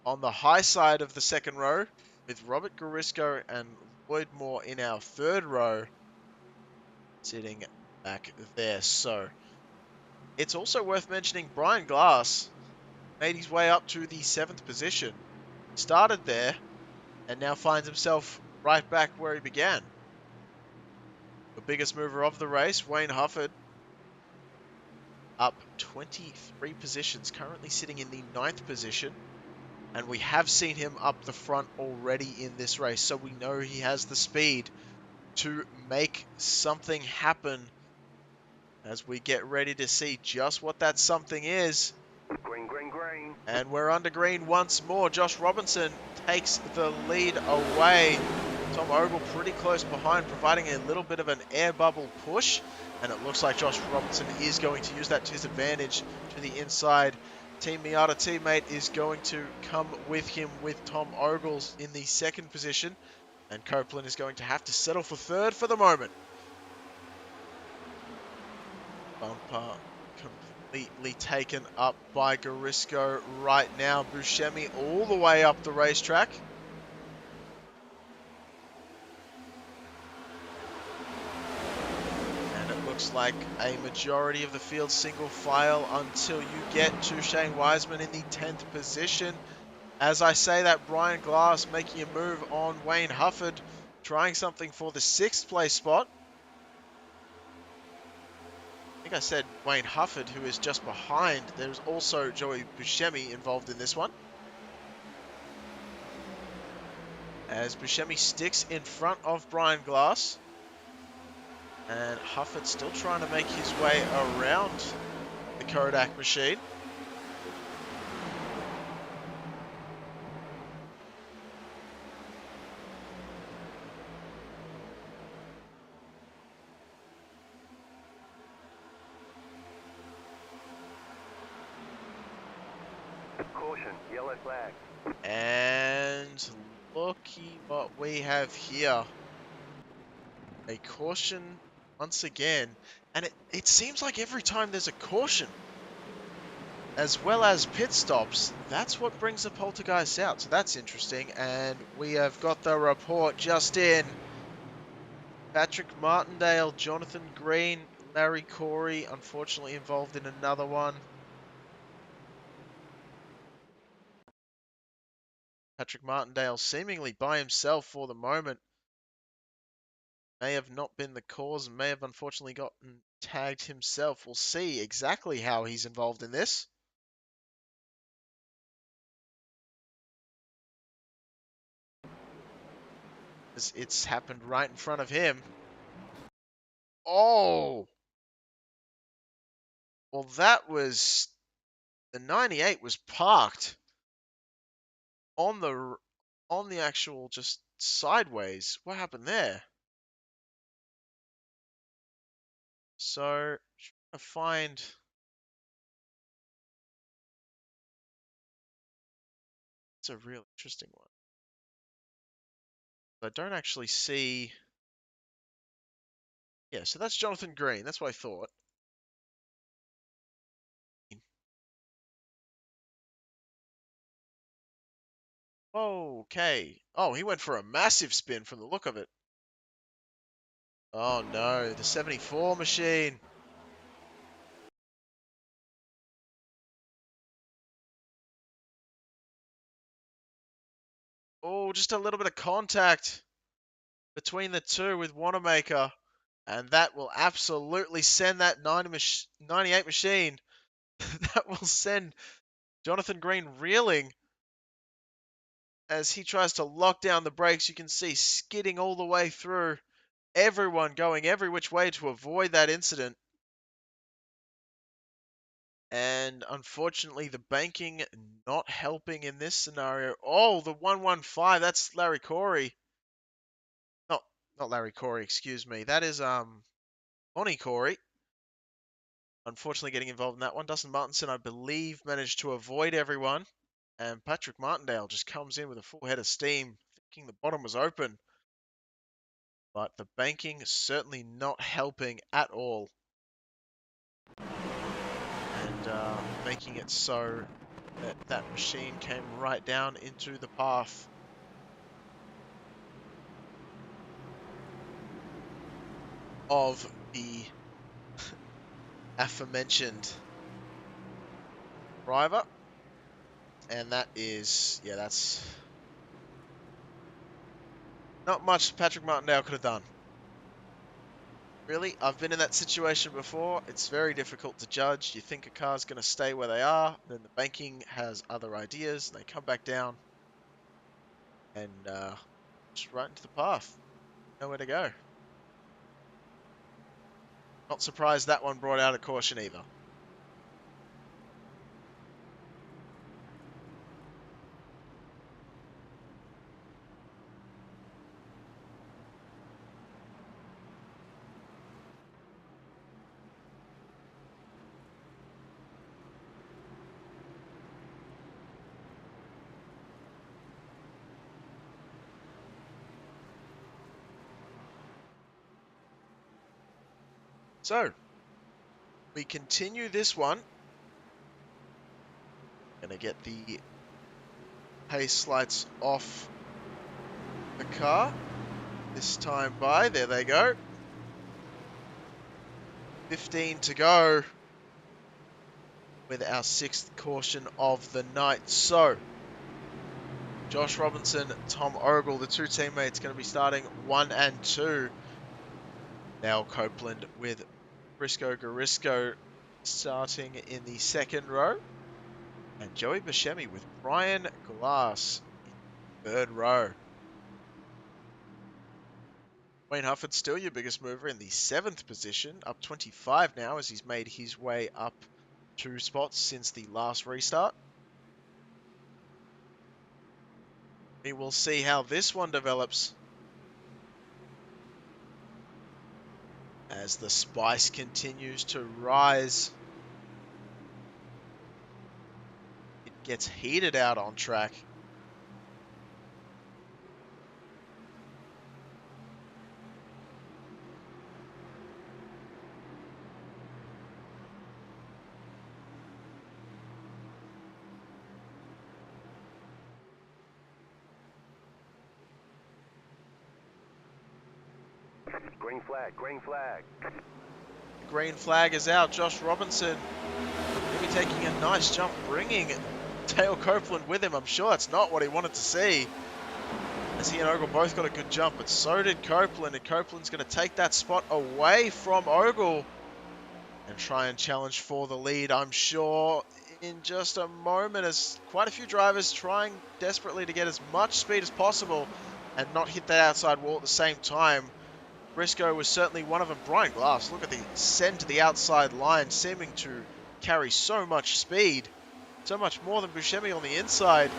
on the high side of the second row with Robert Garisco and Lloyd Moore in our third row sitting back there. So it's also worth mentioning Brian Glass made his way up to the 7th position. Started there and now finds himself right back where he began. The biggest mover of the race, Wayne Hufford, up 23 positions, currently sitting in the 9th position. And we have seen him up the front already in this race, so we know he has the speed to make something happen as we get ready to see just what that something is. Green, green, green. And we're under green once more. Josh Robinson takes the lead away. Tom Ogle pretty close behind, providing a little bit of an air bubble push. And it looks like Josh Robinson is going to use that to his advantage to the inside. Team Miata teammate is going to come with him with Tom Ogle in the 2nd position. And Copeland is going to have to settle for 3rd for the moment. Bumper completely taken up by Garisco right now. Buscemi all the way up the racetrack. And it looks like a majority of the field single file until you get to Shane Wiseman in the 10th position. As I say that, Brian Glass making a move on Wayne Hufford, trying something for the 6th place spot. I think I said Wayne Hufford, who is just behind. There's also Joey Buscemi involved in this one. As Buscemi sticks in front of Brian Glass. And Hufford still trying to make his way around the Kodak machine. Caution, yellow flag. And looky what we have here. A caution once again. And it seems like every time there's a caution, as well as pit stops, that's what brings the poltergeist out. So that's interesting. And we have got the report just in. Patrick Martindale, Jonathan Green, Larry Corey, unfortunately involved in another one. Patrick Martindale seemingly by himself for the moment. May have not been the cause and may have unfortunately gotten tagged himself. We'll see exactly how he's involved in this. It's happened right in front of him. Oh! Well, that was... The 98 was parked on the actual just sideways. What happened there? So, trying to find... It's a real interesting one. I don't actually see... Yeah, so that's Jonathan Green. That's what I thought. Okay. Oh, he went for a massive spin from the look of it. Oh no, the 74 machine. Oh, just a little bit of contact between the two with Wanamaker. And that will absolutely send that 98 machine. That will send Jonathan Green reeling as he tries to lock down the brakes. You can see skidding all the way through. Everyone going every which way to avoid that incident. And unfortunately, the banking not helping in this scenario. Oh, the 115, that's Larry Corey. Not Larry Corey, excuse me. That is Connie Corey, unfortunately getting involved in that one. Dustin Martinson, I believe, managed to avoid everyone. And Patrick Martindale just comes in with a full head of steam, thinking the bottom was open. But the banking certainly not helping at all. And making it so that that machine came right down into the path. Of the aforementioned driver. And that is, yeah, that's not much Patrick Martindale could have done. Really, I've been in that situation before. It's very difficult to judge. You think a car's going to stay where they are, then the banking has other ideas, and they come back down and just right into the path. Nowhere to go. Not surprised that one brought out a caution either. So, we continue this one. Gonna get the pace lights off the car. This time by, there they go. 15 to go with our 6th caution of the night. So, Josh Robinson, Tom Ogle, the two teammates, going to be starting 1 and 2. Now Copeland with Briscoe Garisco starting in the 2nd row. And Joey Buscemi with Brian Glass in the 3rd row. Wayne Hufford still your biggest mover in the 7th position, up 25 now as he's made his way up 2 spots since the last restart. We will see how this one develops as the spice continues to rise. It gets heated out on track. Green flag, green flag. The green flag is out. Josh Robinson will be taking a nice jump, bringing Dale Copeland with him. I'm sure that's not what he wanted to see, as he and Ogle both got a good jump, but so did Copeland, and Copeland's going to take that spot away from Ogle and try and challenge for the lead, I'm sure, in just a moment, as quite a few drivers trying desperately to get as much speed as possible and not hit that outside wall at the same time. Briscoe was certainly one of them. Brian Glass, look at the send to the outside line, seeming to carry so much speed, so much more than Buscemi on the inside,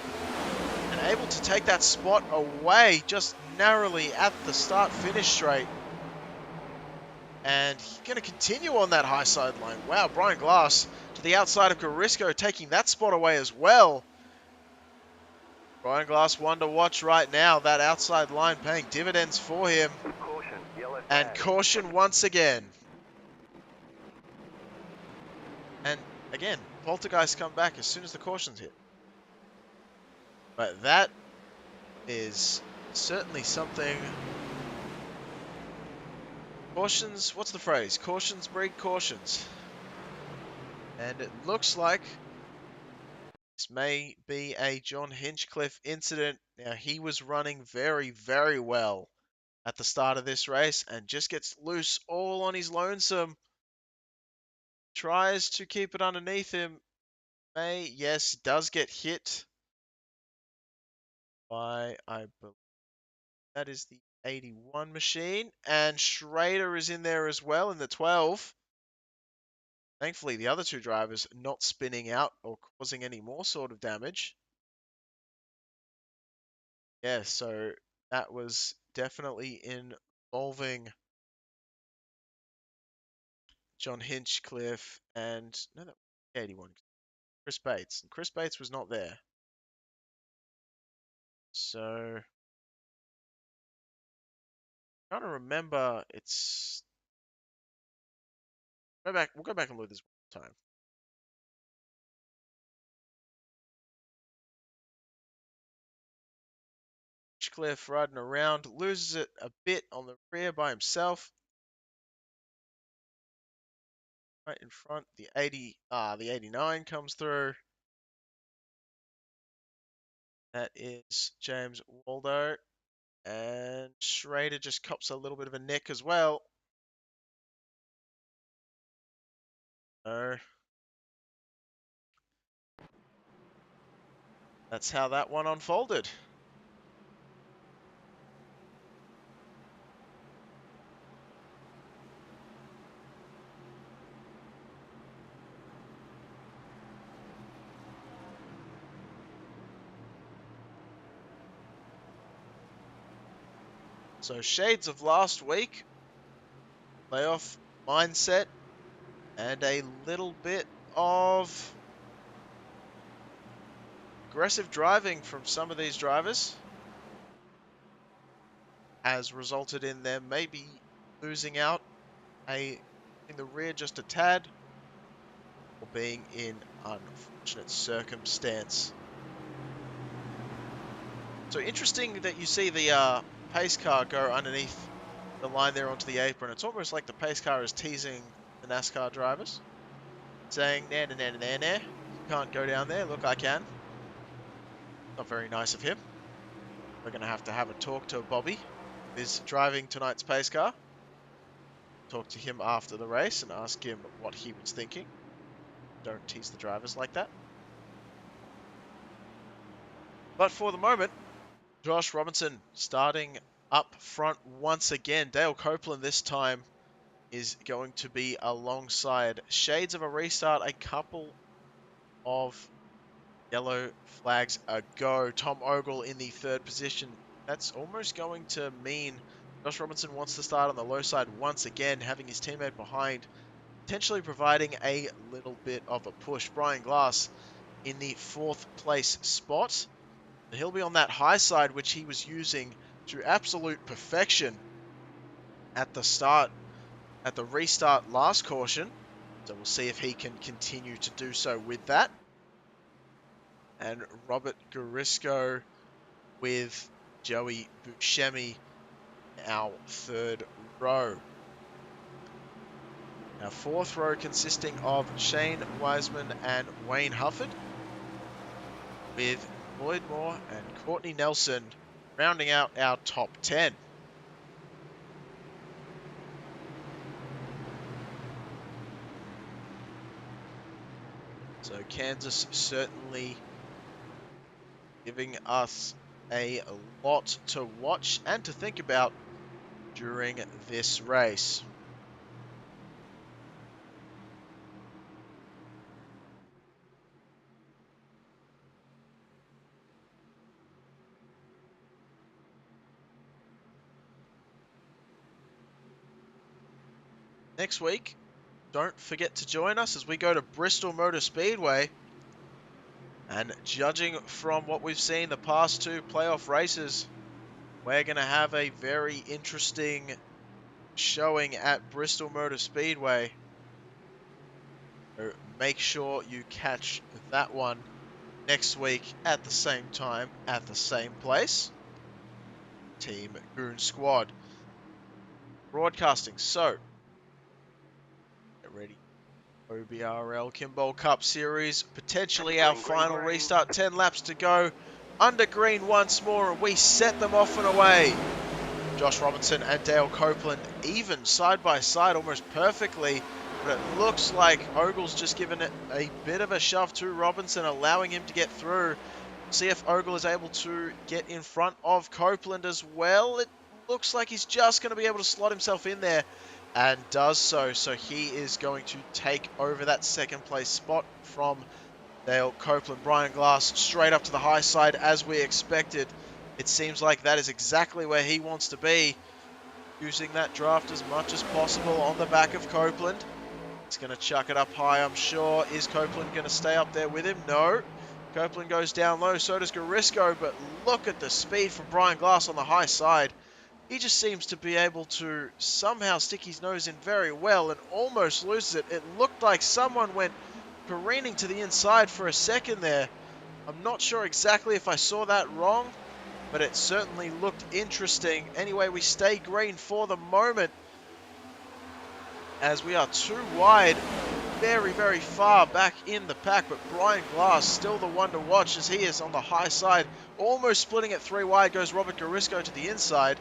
and able to take that spot away just narrowly at the start-finish straight. And he's going to continue on that high side line. Wow, Brian Glass to the outside of Garisco, taking that spot away as well. Brian Glass, one to watch right now. That outside line paying dividends for him. Caution, yellow And flag. caution once again. And again, Poltergeist come back as soon as the cautions hit. But that is certainly something. Cautions, what's the phrase? Cautions breed cautions. And it looks like this may be a John Hinchcliffe incident. Now, he was running very, very well at the start of this race and just gets loose all on his lonesome. Tries to keep it underneath him. Yes, does get hit by, I believe that is the 81 machine. And Schrader is in there as well in the 12. Thankfully, the other two drivers not spinning out or causing any more sort of damage. Yeah, so that was definitely involving John Hinchcliffe, and no, that was 81. Chris Bates. And Chris Bates was not there. So trying to remember. It's go back. We'll go back and look this one time. Hinchcliffe riding around, loses it a bit on the rear by himself. Right in front, the 89 comes through. That is James Waldo. And Schrader just cops a little bit of a nick as well. So that's how that one unfolded. So shades of last week, playoff mindset, and a little bit of aggressive driving from some of these drivers has resulted in them maybe losing out in the rear just a tad, or being in unfortunate circumstance. So interesting that you see the pace car go underneath the line there onto the apron. It's almost like the pace car is teasing the NASCAR drivers, saying, nah, nah, nah, nah, nah, you can't go down there. Look, I can. Not very nice of him. We're going to have a talk to Bobby, who's driving tonight's pace car. Talk to him after the race and ask him what he was thinking. Don't tease the drivers like that. But for the moment, Josh Robinson starting up front once again. Dale Copeland this time is going to be alongside. Shades of a restart, a couple of yellow flags ago. Tom Ogle in the third position. That's almost going to mean Josh Robinson wants to start on the low side once again, having his teammate behind, potentially providing a little bit of a push. Brian Glass in the fourth place spot. He'll be on that high side, which he was using to absolute perfection at the restart last caution. So we'll see if he can continue to do so with that. And Robert Garisco with Joey Buscemi, our third row. Our fourth row consisting of Shane Wiseman and Wayne Hufford, with Lloyd Moore and Courtney Nelson rounding out our top 10. So Kansas certainly giving us a lot to watch and to think about during this race. Next week, don't forget to join us as we go to Bristol Motor Speedway. And judging from what we've seen the past two playoff races, we're going to have a very interesting showing at Bristol Motor Speedway. So make sure you catch that one next week at the same time, at the same place. Team Goon Squad broadcasting. So get ready. OBRL Kimball Cup Series, potentially our final restart. 10 laps to go. Under green once more, and we set them off and away. Josh Robinson and Dale Copeland even side by side almost perfectly, but it looks like Ogle's just given it a bit of a shove to Robinson, allowing him to get through. See if Ogle is able to get in front of Copeland as well. It looks like he's just going to be able to slot himself in there, and does so. So he is going to take over that second place spot from Dale Copeland. Brian Glass straight up to the high side as we expected. It seems like that is exactly where he wants to be, using that draft as much as possible on the back of Copeland. He's going to chuck it up high, I'm sure. Is Copeland going to stay up there with him? No. Copeland goes down low, so does Garisco, but look at the speed from Brian Glass on the high side. He just seems to be able to somehow stick his nose in very well and almost loses it. It looked like someone went careening to the inside for a second there. I'm not sure exactly if I saw that wrong, but it certainly looked interesting. Anyway, we stay green for the moment as we are too wide, very, very far back in the pack, but Brian Glass still the one to watch as he is on the high side, almost splitting it 3 wide. Goes Robert Garisco to the inside,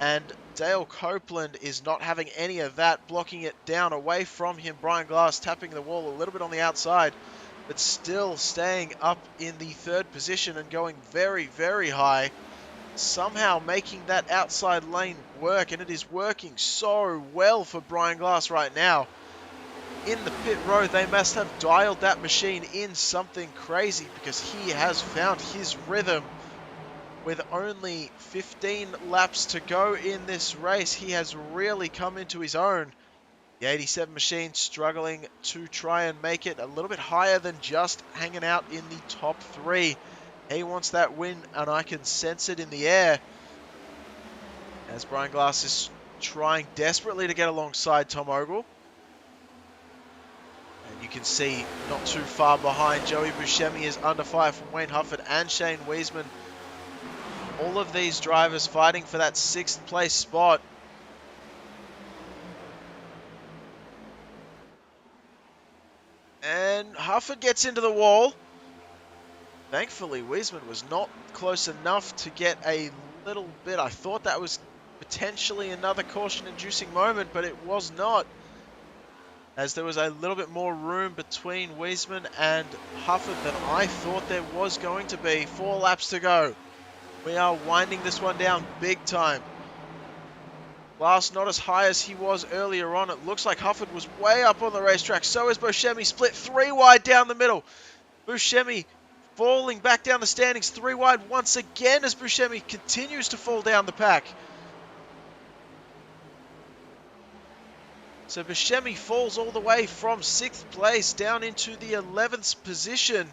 and Dale Copeland is not having any of that, blocking it down away from him. Brian Glass tapping the wall a little bit on the outside, but still staying up in the 3rd position and going very, very high. Somehow making that outside lane work, and it is working so well for Brian Glass right now. In the pit road, they must have dialed that machine in something crazy because he has found his rhythm. With only 15 laps to go in this race, he has really come into his own. The 87 machine struggling to try and make it a little bit higher than just hanging out in the top 3. He wants that win, and I can sense it in the air. As Brian Glass is trying desperately to get alongside Tom Ogle. And you can see not too far behind, Joey Buscemi is under fire from Wayne Hufford and Shane Wiesman. All of these drivers fighting for that 6th place spot. And Hufford gets into the wall. Thankfully, Wiesman was not close enough to get a little bit. I thought that was potentially another caution-inducing moment, but it was not, as there was a little bit more room between Wiesman and Hufford than I thought there was going to be. 4 laps to go. We are winding this one down big time. Glass not as high as he was earlier on. It looks like Hufford was way up on the racetrack. So is Buscemi, split 3 wide down the middle. Buscemi falling back down the standings 3 wide once again as Buscemi continues to fall down the pack. So Buscemi falls all the way from 6th place down into the 11th position.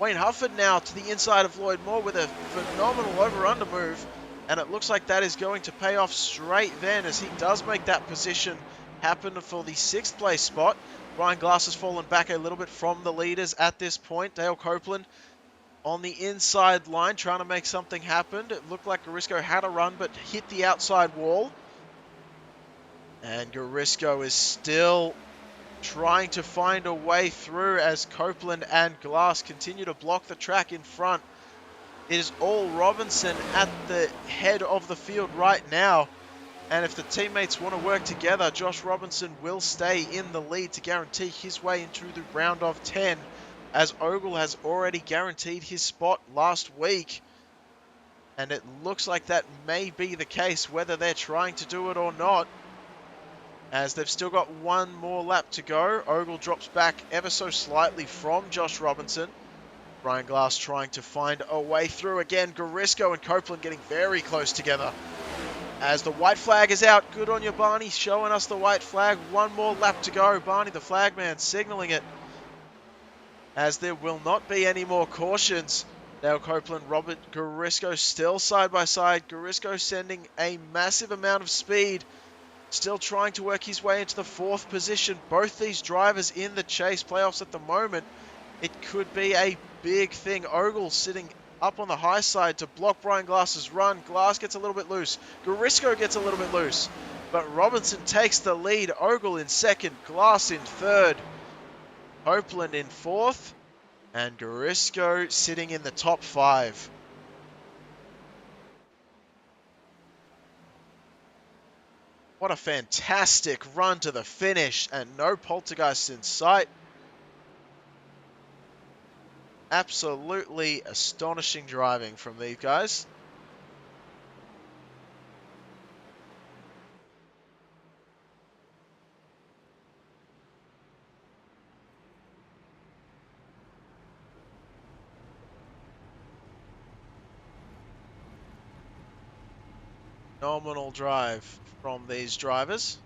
Wayne Hufford now to the inside of Lloyd Moore with a phenomenal over-under move. And it looks like that is going to pay off straight then as he does make that position happen for the 6th place spot. Brian Glass has fallen back a little bit from the leaders at this point. Dale Copeland on the inside line trying to make something happen. It looked like Garisco had a run but hit the outside wall. And Garisco is still trying to find a way through as Copeland and Glass continue to block the track in front. It is all Robinson at the head of the field right now. And if the teammates want to work together, Josh Robinson will stay in the lead to guarantee his way into the round of 10, as Ogle has already guaranteed his spot last week. And it looks like that may be the case, whether they're trying to do it or not, as they've still got 1 more lap to go. Ogle drops back ever so slightly from Josh Robinson. Brian Glass trying to find a way through again. Garisco and Copeland getting very close together. As the white flag is out. Good on you, Barney, showing us the white flag. 1 more lap to go. Barney, the flagman, signaling it, as there will not be any more cautions. Dale Copeland, Robert Garisco still side by side. Garisco sending a massive amount of speed. Still trying to work his way into the 4th position. Both these drivers in the chase playoffs at the moment. It could be a big thing. Ogle sitting up on the high side to block Brian Glass's run. Glass gets a little bit loose. Garisco gets a little bit loose. But Robinson takes the lead. Ogle in 2nd. Glass in 3rd. Copeland in 4th. And Garisco sitting in the top 5. What a fantastic run to the finish, and no poltergeist in sight. Absolutely astonishing driving from these guys. Phenomenal drive from these drivers.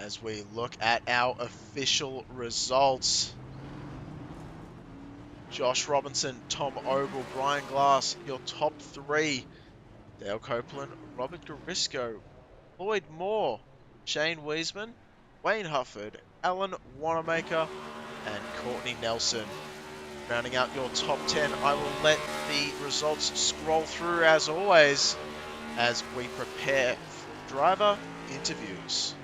as we look at our official results. Josh Robinson, Tom Ogle, Brian Glass, your top three. Dale Copeland, Robert Garisco, Lloyd Moore, Shane Wiesman, Wayne Hufford, Alan Wanamaker, and Courtney Nelson. Rounding out your top 10, I will let the results scroll through as always as we prepare for driver interviews.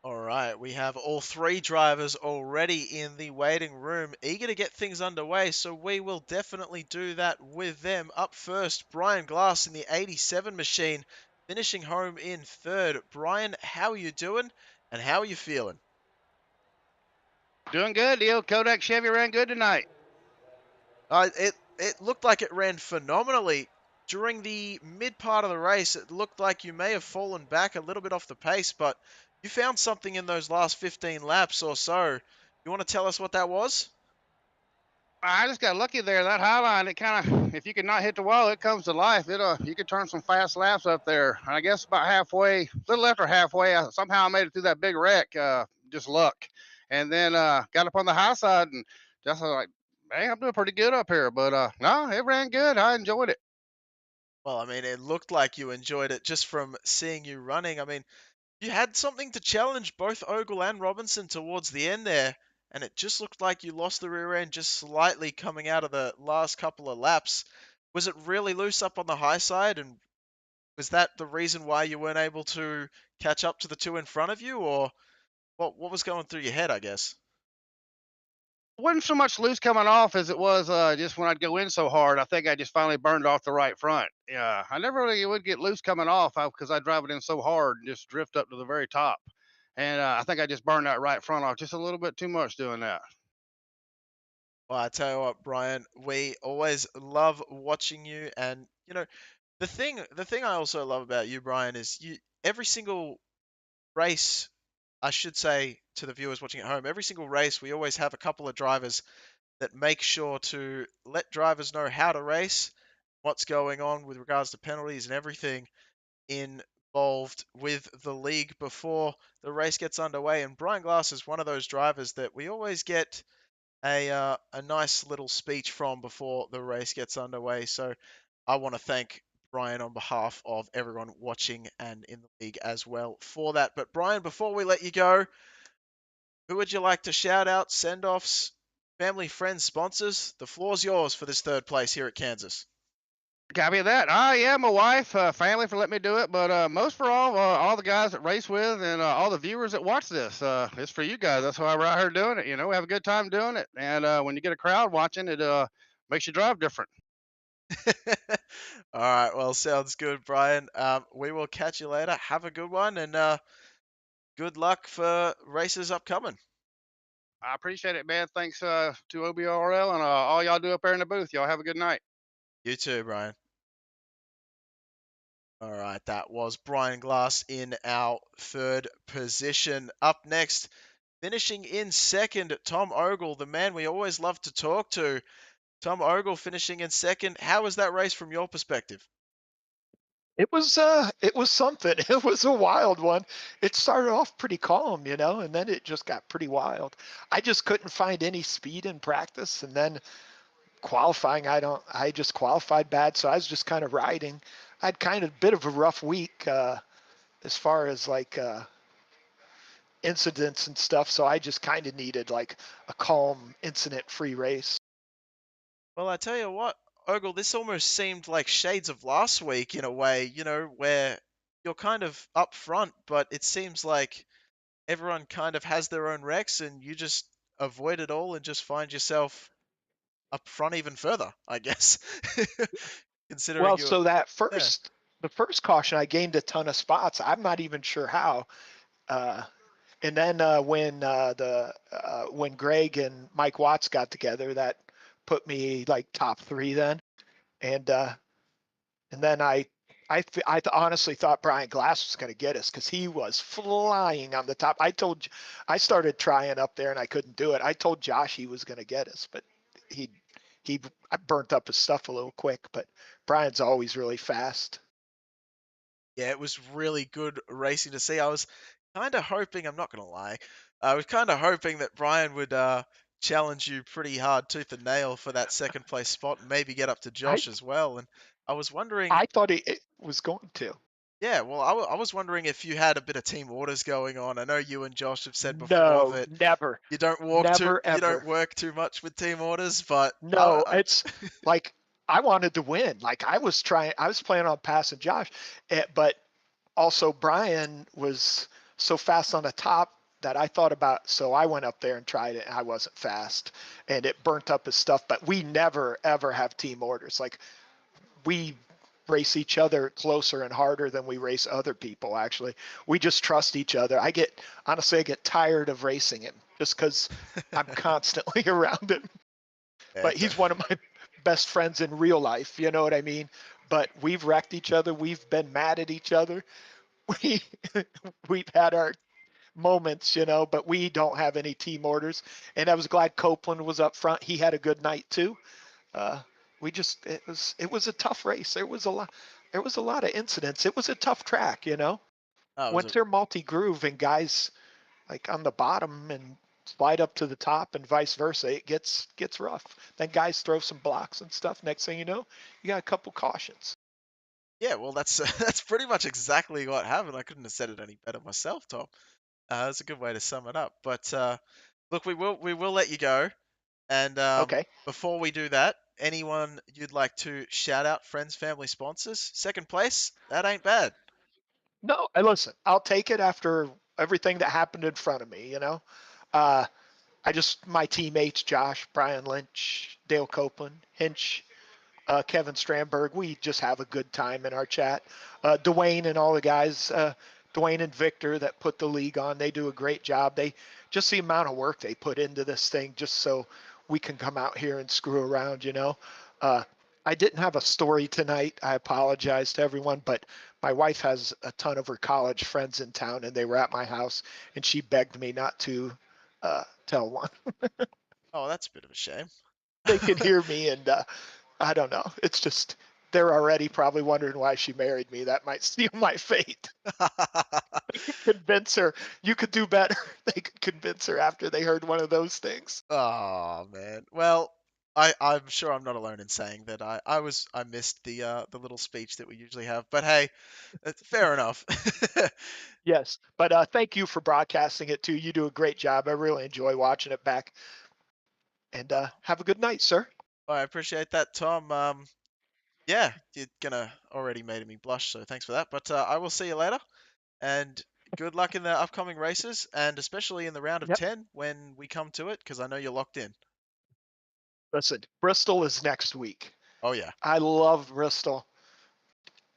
All right, we have all three drivers already in the waiting room, eager to get things underway, so we will definitely do that with them. Up first, Brian Glass in the 87 machine, finishing home in third. Brian, how are you doing, and how are you feeling? Doing good. The old Kodak Chevy ran good tonight. It looked like it ran phenomenally. During the mid part of the race, it looked like you may have fallen back a little bit off the pace, but you found something in those last 15 laps or so. You want to tell us what that was? I just got lucky there. That high line, it kind of, if you can not hit the wall, it comes to life. You could turn some fast laps up there. I guess about halfway, a little after halfway, somehow I made it through that big wreck. Just luck. And then got up on the high side and just like, hey, I'm doing pretty good up here. But no, it ran good. I enjoyed it. Well, I mean, it looked like you enjoyed it just from seeing you running. I mean, you had something to challenge both Ogle and Robinson towards the end there, and it just looked like you lost the rear end just slightly coming out of the last couple of laps. Was it really loose up on the high side, and was that the reason why you weren't able to catch up to the two in front of you, or what was going through your head, I guess? Wasn't so much loose coming off as it was just when I'd go in so hard. I think I just finally burned off the right front. Yeah, I never really would get loose coming off because I drive it in so hard and just drift up to the very top. And I think I just burned that right front off just a little bit too much doing that. Well, I tell you what, Brian, we always love watching you, and the thing I also love about you, Brian, is you every single race, I should say to the viewers watching at home, every single race we always have a couple of drivers that make sure to let drivers know how to race, what's going on with regards to penalties and everything involved with the league before the race gets underway. And Brian Glass is one of those drivers that we always get a nice little speech from before the race gets underway. So I want to thank Brian on behalf of everyone watching and in the league as well for that. But Brian, before we let you go, who would you like to shout out, send offs, family, friends, sponsors? The floor's yours for this third place here at Kansas. Copy that. Yeah, my wife, family for letting me do it, but most for all the guys that race with and all the viewers that watch this. It's for you guys. That's why we're out here doing it. You know, we have a good time doing it, and when you get a crowd watching, it makes you drive different. All right, well, sounds good, Brian. We will catch you later. Have a good one, and good luck for races upcoming. I appreciate it, man. Thanks to OBRL and all y'all do up there in the booth. Y'all have a good night. You too, Brian. All right, that was Brian Glass in our third position. Up next, finishing in second, Tom Ogle, the man we always love to talk to. Tom Ogle finishing in second. How was that race from your perspective? It was something. It was a wild one. It started off pretty calm, and then it just got pretty wild. I just couldn't find any speed in practice, and then qualifying, I just qualified bad, so I was just kind of riding. I'd kind of bit of a rough week as far as like incidents and stuff. So I just kind of needed like a calm, incident-free race. Well, I tell you what, Ogle, this almost seemed like shades of last week in a way, where you're kind of up front, but it seems like everyone kind of has their own wrecks and you just avoid it all and just find yourself up front even further, I guess. Considering Well, you, so that yeah. the first caution, I gained a ton of spots. I'm not even sure how. Uh, and then when Greg and Mike Watts got together, that put me like top 3 then. And then I honestly thought Brian Glass was going to get us because he was flying on the top. I started trying up there and I couldn't do it. I told Josh he was going to get us, but he I burnt up his stuff a little quick. But Brian's always really fast. Yeah, it was really good racing to see. I was kind of hoping, I'm not going to lie, I was kind of hoping that Brian would challenge you pretty hard, tooth and nail, for that second place spot and maybe get up to I Josh as well. And I was wondering, I thought it was going to. yeah, well, I was wondering if you had a bit of team orders going on. I know you and Josh have said before No, that never, never, you don't ever. work too much with team orders, but No, it's like I wanted to win. Like I was planning on passing Josh, but also Brian was so fast on the top that I thought about. So I went up there and tried it. And I wasn't fast, and it burnt up his stuff. But we never ever have team orders. Like we race each other closer and harder than we race other people. Actually, we just trust each other. I get tired of racing him just because I'm constantly around him. yeah, But he's one of my best friends in real life. You know what I mean? But we've wrecked each other. We've been mad at each other. We we've had our moments, but we don't have any team orders. And I was glad Copeland was up front. He had a good night too. Uh, it was a tough race. There was a lot of incidents. It was a tough track. oh, it was Once they're multi groove and guys like on the bottom and slide up to the top and vice versa, it gets rough. Then guys throw some blocks and stuff. Next thing you know, you got a couple cautions. yeah, well, that's that's pretty much exactly what happened. I couldn't have said it any better myself, Tom. That's a good way to sum it up. But look, we will let you go. And Okay. before we do that, anyone you'd like to shout out, friends, family, sponsors? Second place, that ain't bad. No, and listen, I'll take it after everything that happened in front of me. Uh, my teammates, Josh, Brian Lynch, Dale Copeland, Hinch, Kevin Strandberg, we just have a good time in our chat. Dwayne and all the guys, Dwayne and Victor that put the league on, they do a great job. They just the amount of work they put into this thing just so we can come out here and screw around. Uh, I didn't have a story tonight. I apologize to everyone, but my wife has a ton of her college friends in town and they were at my house and she begged me not to tell one. Oh, that's a bit of a shame. They can hear me and I don't know. It's just they're already probably wondering why she married me. That might seal my fate. Convince her you could do better. They could convince her after they heard one of those things. Oh man. Well, I'm sure I'm not alone in saying that I missed the little speech that we usually have. But hey, fair enough. Yes, but thank you for broadcasting it too. You do a great job. I really enjoy watching it back. And have a good night, sir. I appreciate that, Tom. Yeah, you're gonna already made me blush, so thanks for that. But I will see you later, and good luck in the upcoming races, and especially in the round of Yep. 10 when we come to it, because I know you're locked in. Listen, Bristol is next week. Oh yeah. I love Bristol.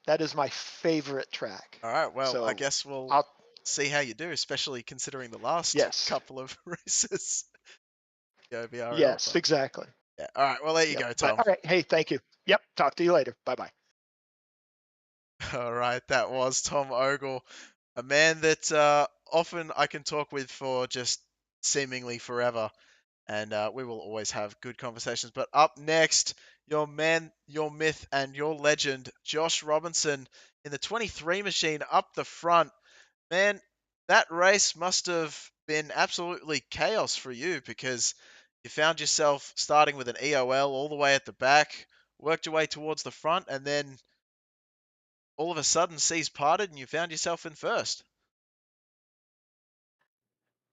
That is my favorite track. All right. Well, I So guess we'll I'll see how you do, especially considering the last yes. couple of races. Go BRL, Yes, but exactly. yeah. All right. Well, there you Yep. go, But Tom. all right. Hey, thank you. Yep. Talk to you later. Bye bye. All right. That was Tom Ogle, a man that often I can talk with for just seemingly forever. And we will always have good conversations. But up next, your man, your myth, and your legend, Josh Robinson in the 23 machine up the front. Man, that race must have been absolutely chaos for you because you found yourself starting with an EOL all the way at the back, worked your way towards the front, and then all of a sudden seas parted and you found yourself in first.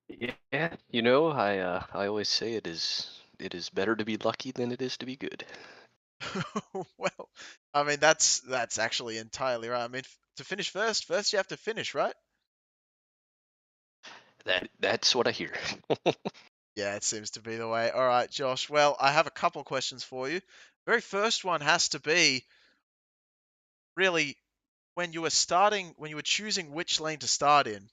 Yeah, I always say it is better to be lucky than it is to be good. Well, I mean that's actually entirely right. I mean, to finish first you have to finish, right? That's what I hear. Yeah, it seems to be the way. All right, Josh. Well, I have a couple questions for you. Very first one has to be really when you were choosing which lane to start in.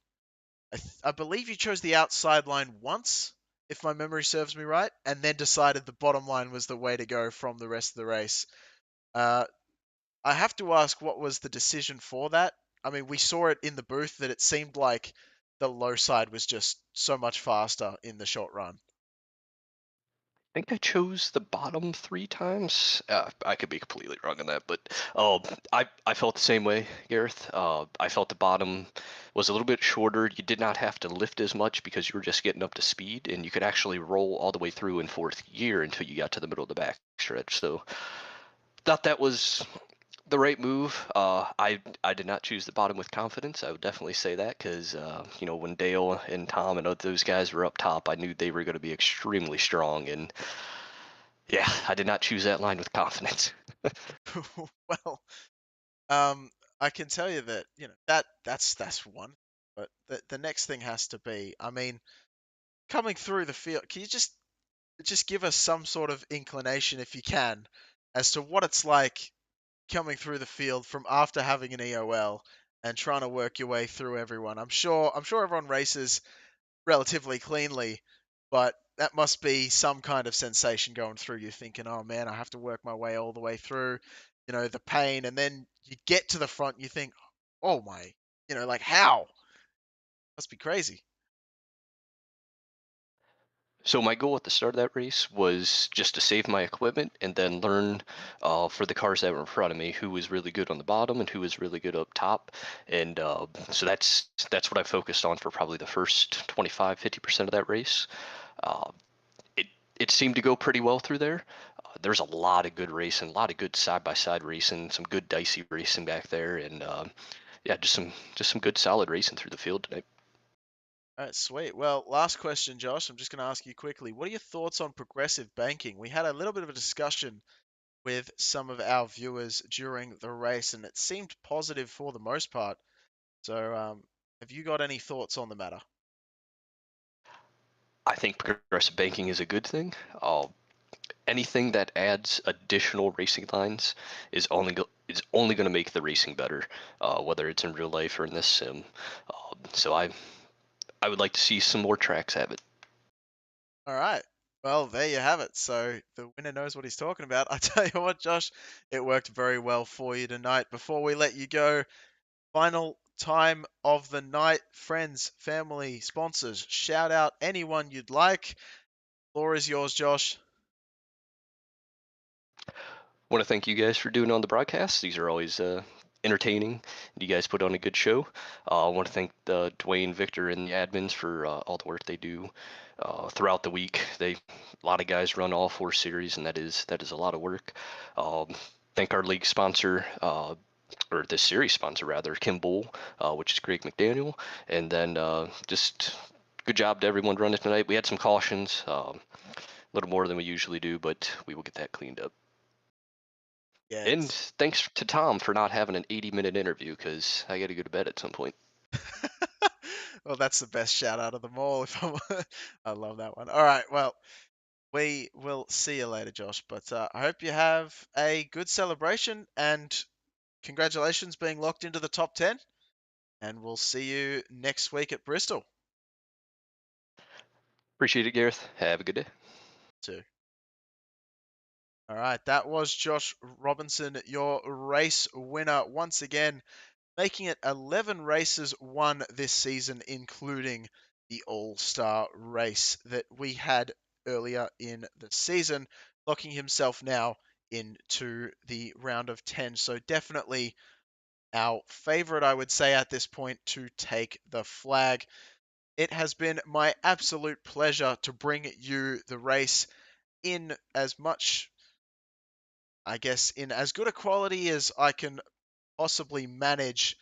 I believe you chose the outside line once, if my memory serves me right, and then decided the bottom line was the way to go from the rest of the race. Uh, I have to ask, what was the decision for that? I mean, we saw it in the booth that it seemed like the low side was just so much faster in the short run. Think I chose the bottom three times. I could be completely wrong on that, but I felt the same way, Gareth. I felt the bottom was a little bit shorter. You did not have to lift as much because you were just getting up to speed, and you could actually roll all the way through in fourth gear until you got to the middle of the back stretch. So thought that was the right move. I did not choose the bottom with confidence. I would definitely say that because when Dale and Tom and those guys were up top, I knew they were going to be extremely strong, and yeah, I did not choose that line with confidence. Well, um, I can tell you that that's one, but the next thing has to be. I mean, coming through the field, can you just give us some sort of inclination, if you can, as to what it's like coming through the field from after having an EOL and trying to work your way through everyone? I'm sure everyone races relatively cleanly, but that must be some kind of sensation going through you thinking, oh man, I have to work my way all the way through, the pain. And then you get to the front and you think, oh my, like how? Must be crazy. So my goal at the start of that race was just to save my equipment and then learn for the cars that were in front of me who was really good on the bottom and who was really good up top. And so that's what I focused on for probably the first 25-50% of that race. Uh, it it seemed to go pretty well through there. There's a lot of good racing, a lot of good side by side racing, some good dicey racing back there, and yeah, just some good solid racing through the field tonight. All right, sweet. Well, last question, Josh. I'm just going to ask you quickly. What are your thoughts on progressive banking? We had a little bit of a discussion with some of our viewers during the race, and it seemed positive for the most part. So, have you got any thoughts on the matter? I think progressive banking is a good thing. Anything that adds additional racing lines is only going to make the racing better, whether it's in real life or in this sim. So I would like to see some more tracks have it. All right. Well, there you have it. So the winner knows what he's talking about. I tell you what, Josh, it worked very well for you tonight. Before we let you go, final time of the night. Friends, family, sponsors, shout out anyone you'd like. Floor is yours, Josh. Want to thank you guys for doing on the broadcast. These are always entertaining. You guys put on a good show. I want to thank Dwayne, Victor, and the admins for all the work they do throughout the week. A lot of guys run all four series, and that is a lot of work. Um, Thank our league sponsor. Or this series sponsor rather, Kim Bull, which is Greg McDaniel, and then just good job to everyone running tonight. We had some cautions, a little more than we usually do, but we will get that cleaned up. Yeah, And thanks to Tom for not having an 80-minute interview because I got to go to bed at some point. well, that's the best shout out of them all. I love that one. All right, well, we will see you later, Josh. But I hope you have a good celebration and congratulations being locked into the top 10. And we'll see you next week at Bristol, Appreciate it, Gareth. Have a good day. too. All right, that was Josh Robinson, your race winner once again, making it 11 races won this season, including the All-Star race that we had earlier in the season, locking himself now into the round of 10. So definitely our favorite, I would say, at this point to take the flag. It has been my absolute pleasure to bring you the race in as much, I guess, in as good a quality as I can possibly manage.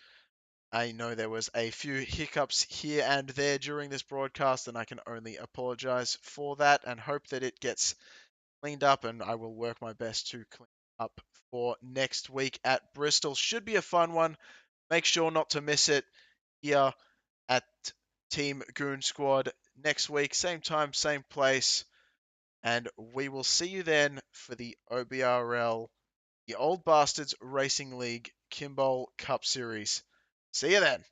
I know there was a few hiccups here and there during this broadcast, and I can only apologize for that and hope that it gets cleaned up, and I will work my best to clean up for next week at Bristol. Should be a fun one. Make sure not to miss it here at Team Goon Squad next week. Same time, same place. And we will see you then for the OBRL, the Old Bastards Racing League Kimball Cup Series. See you then.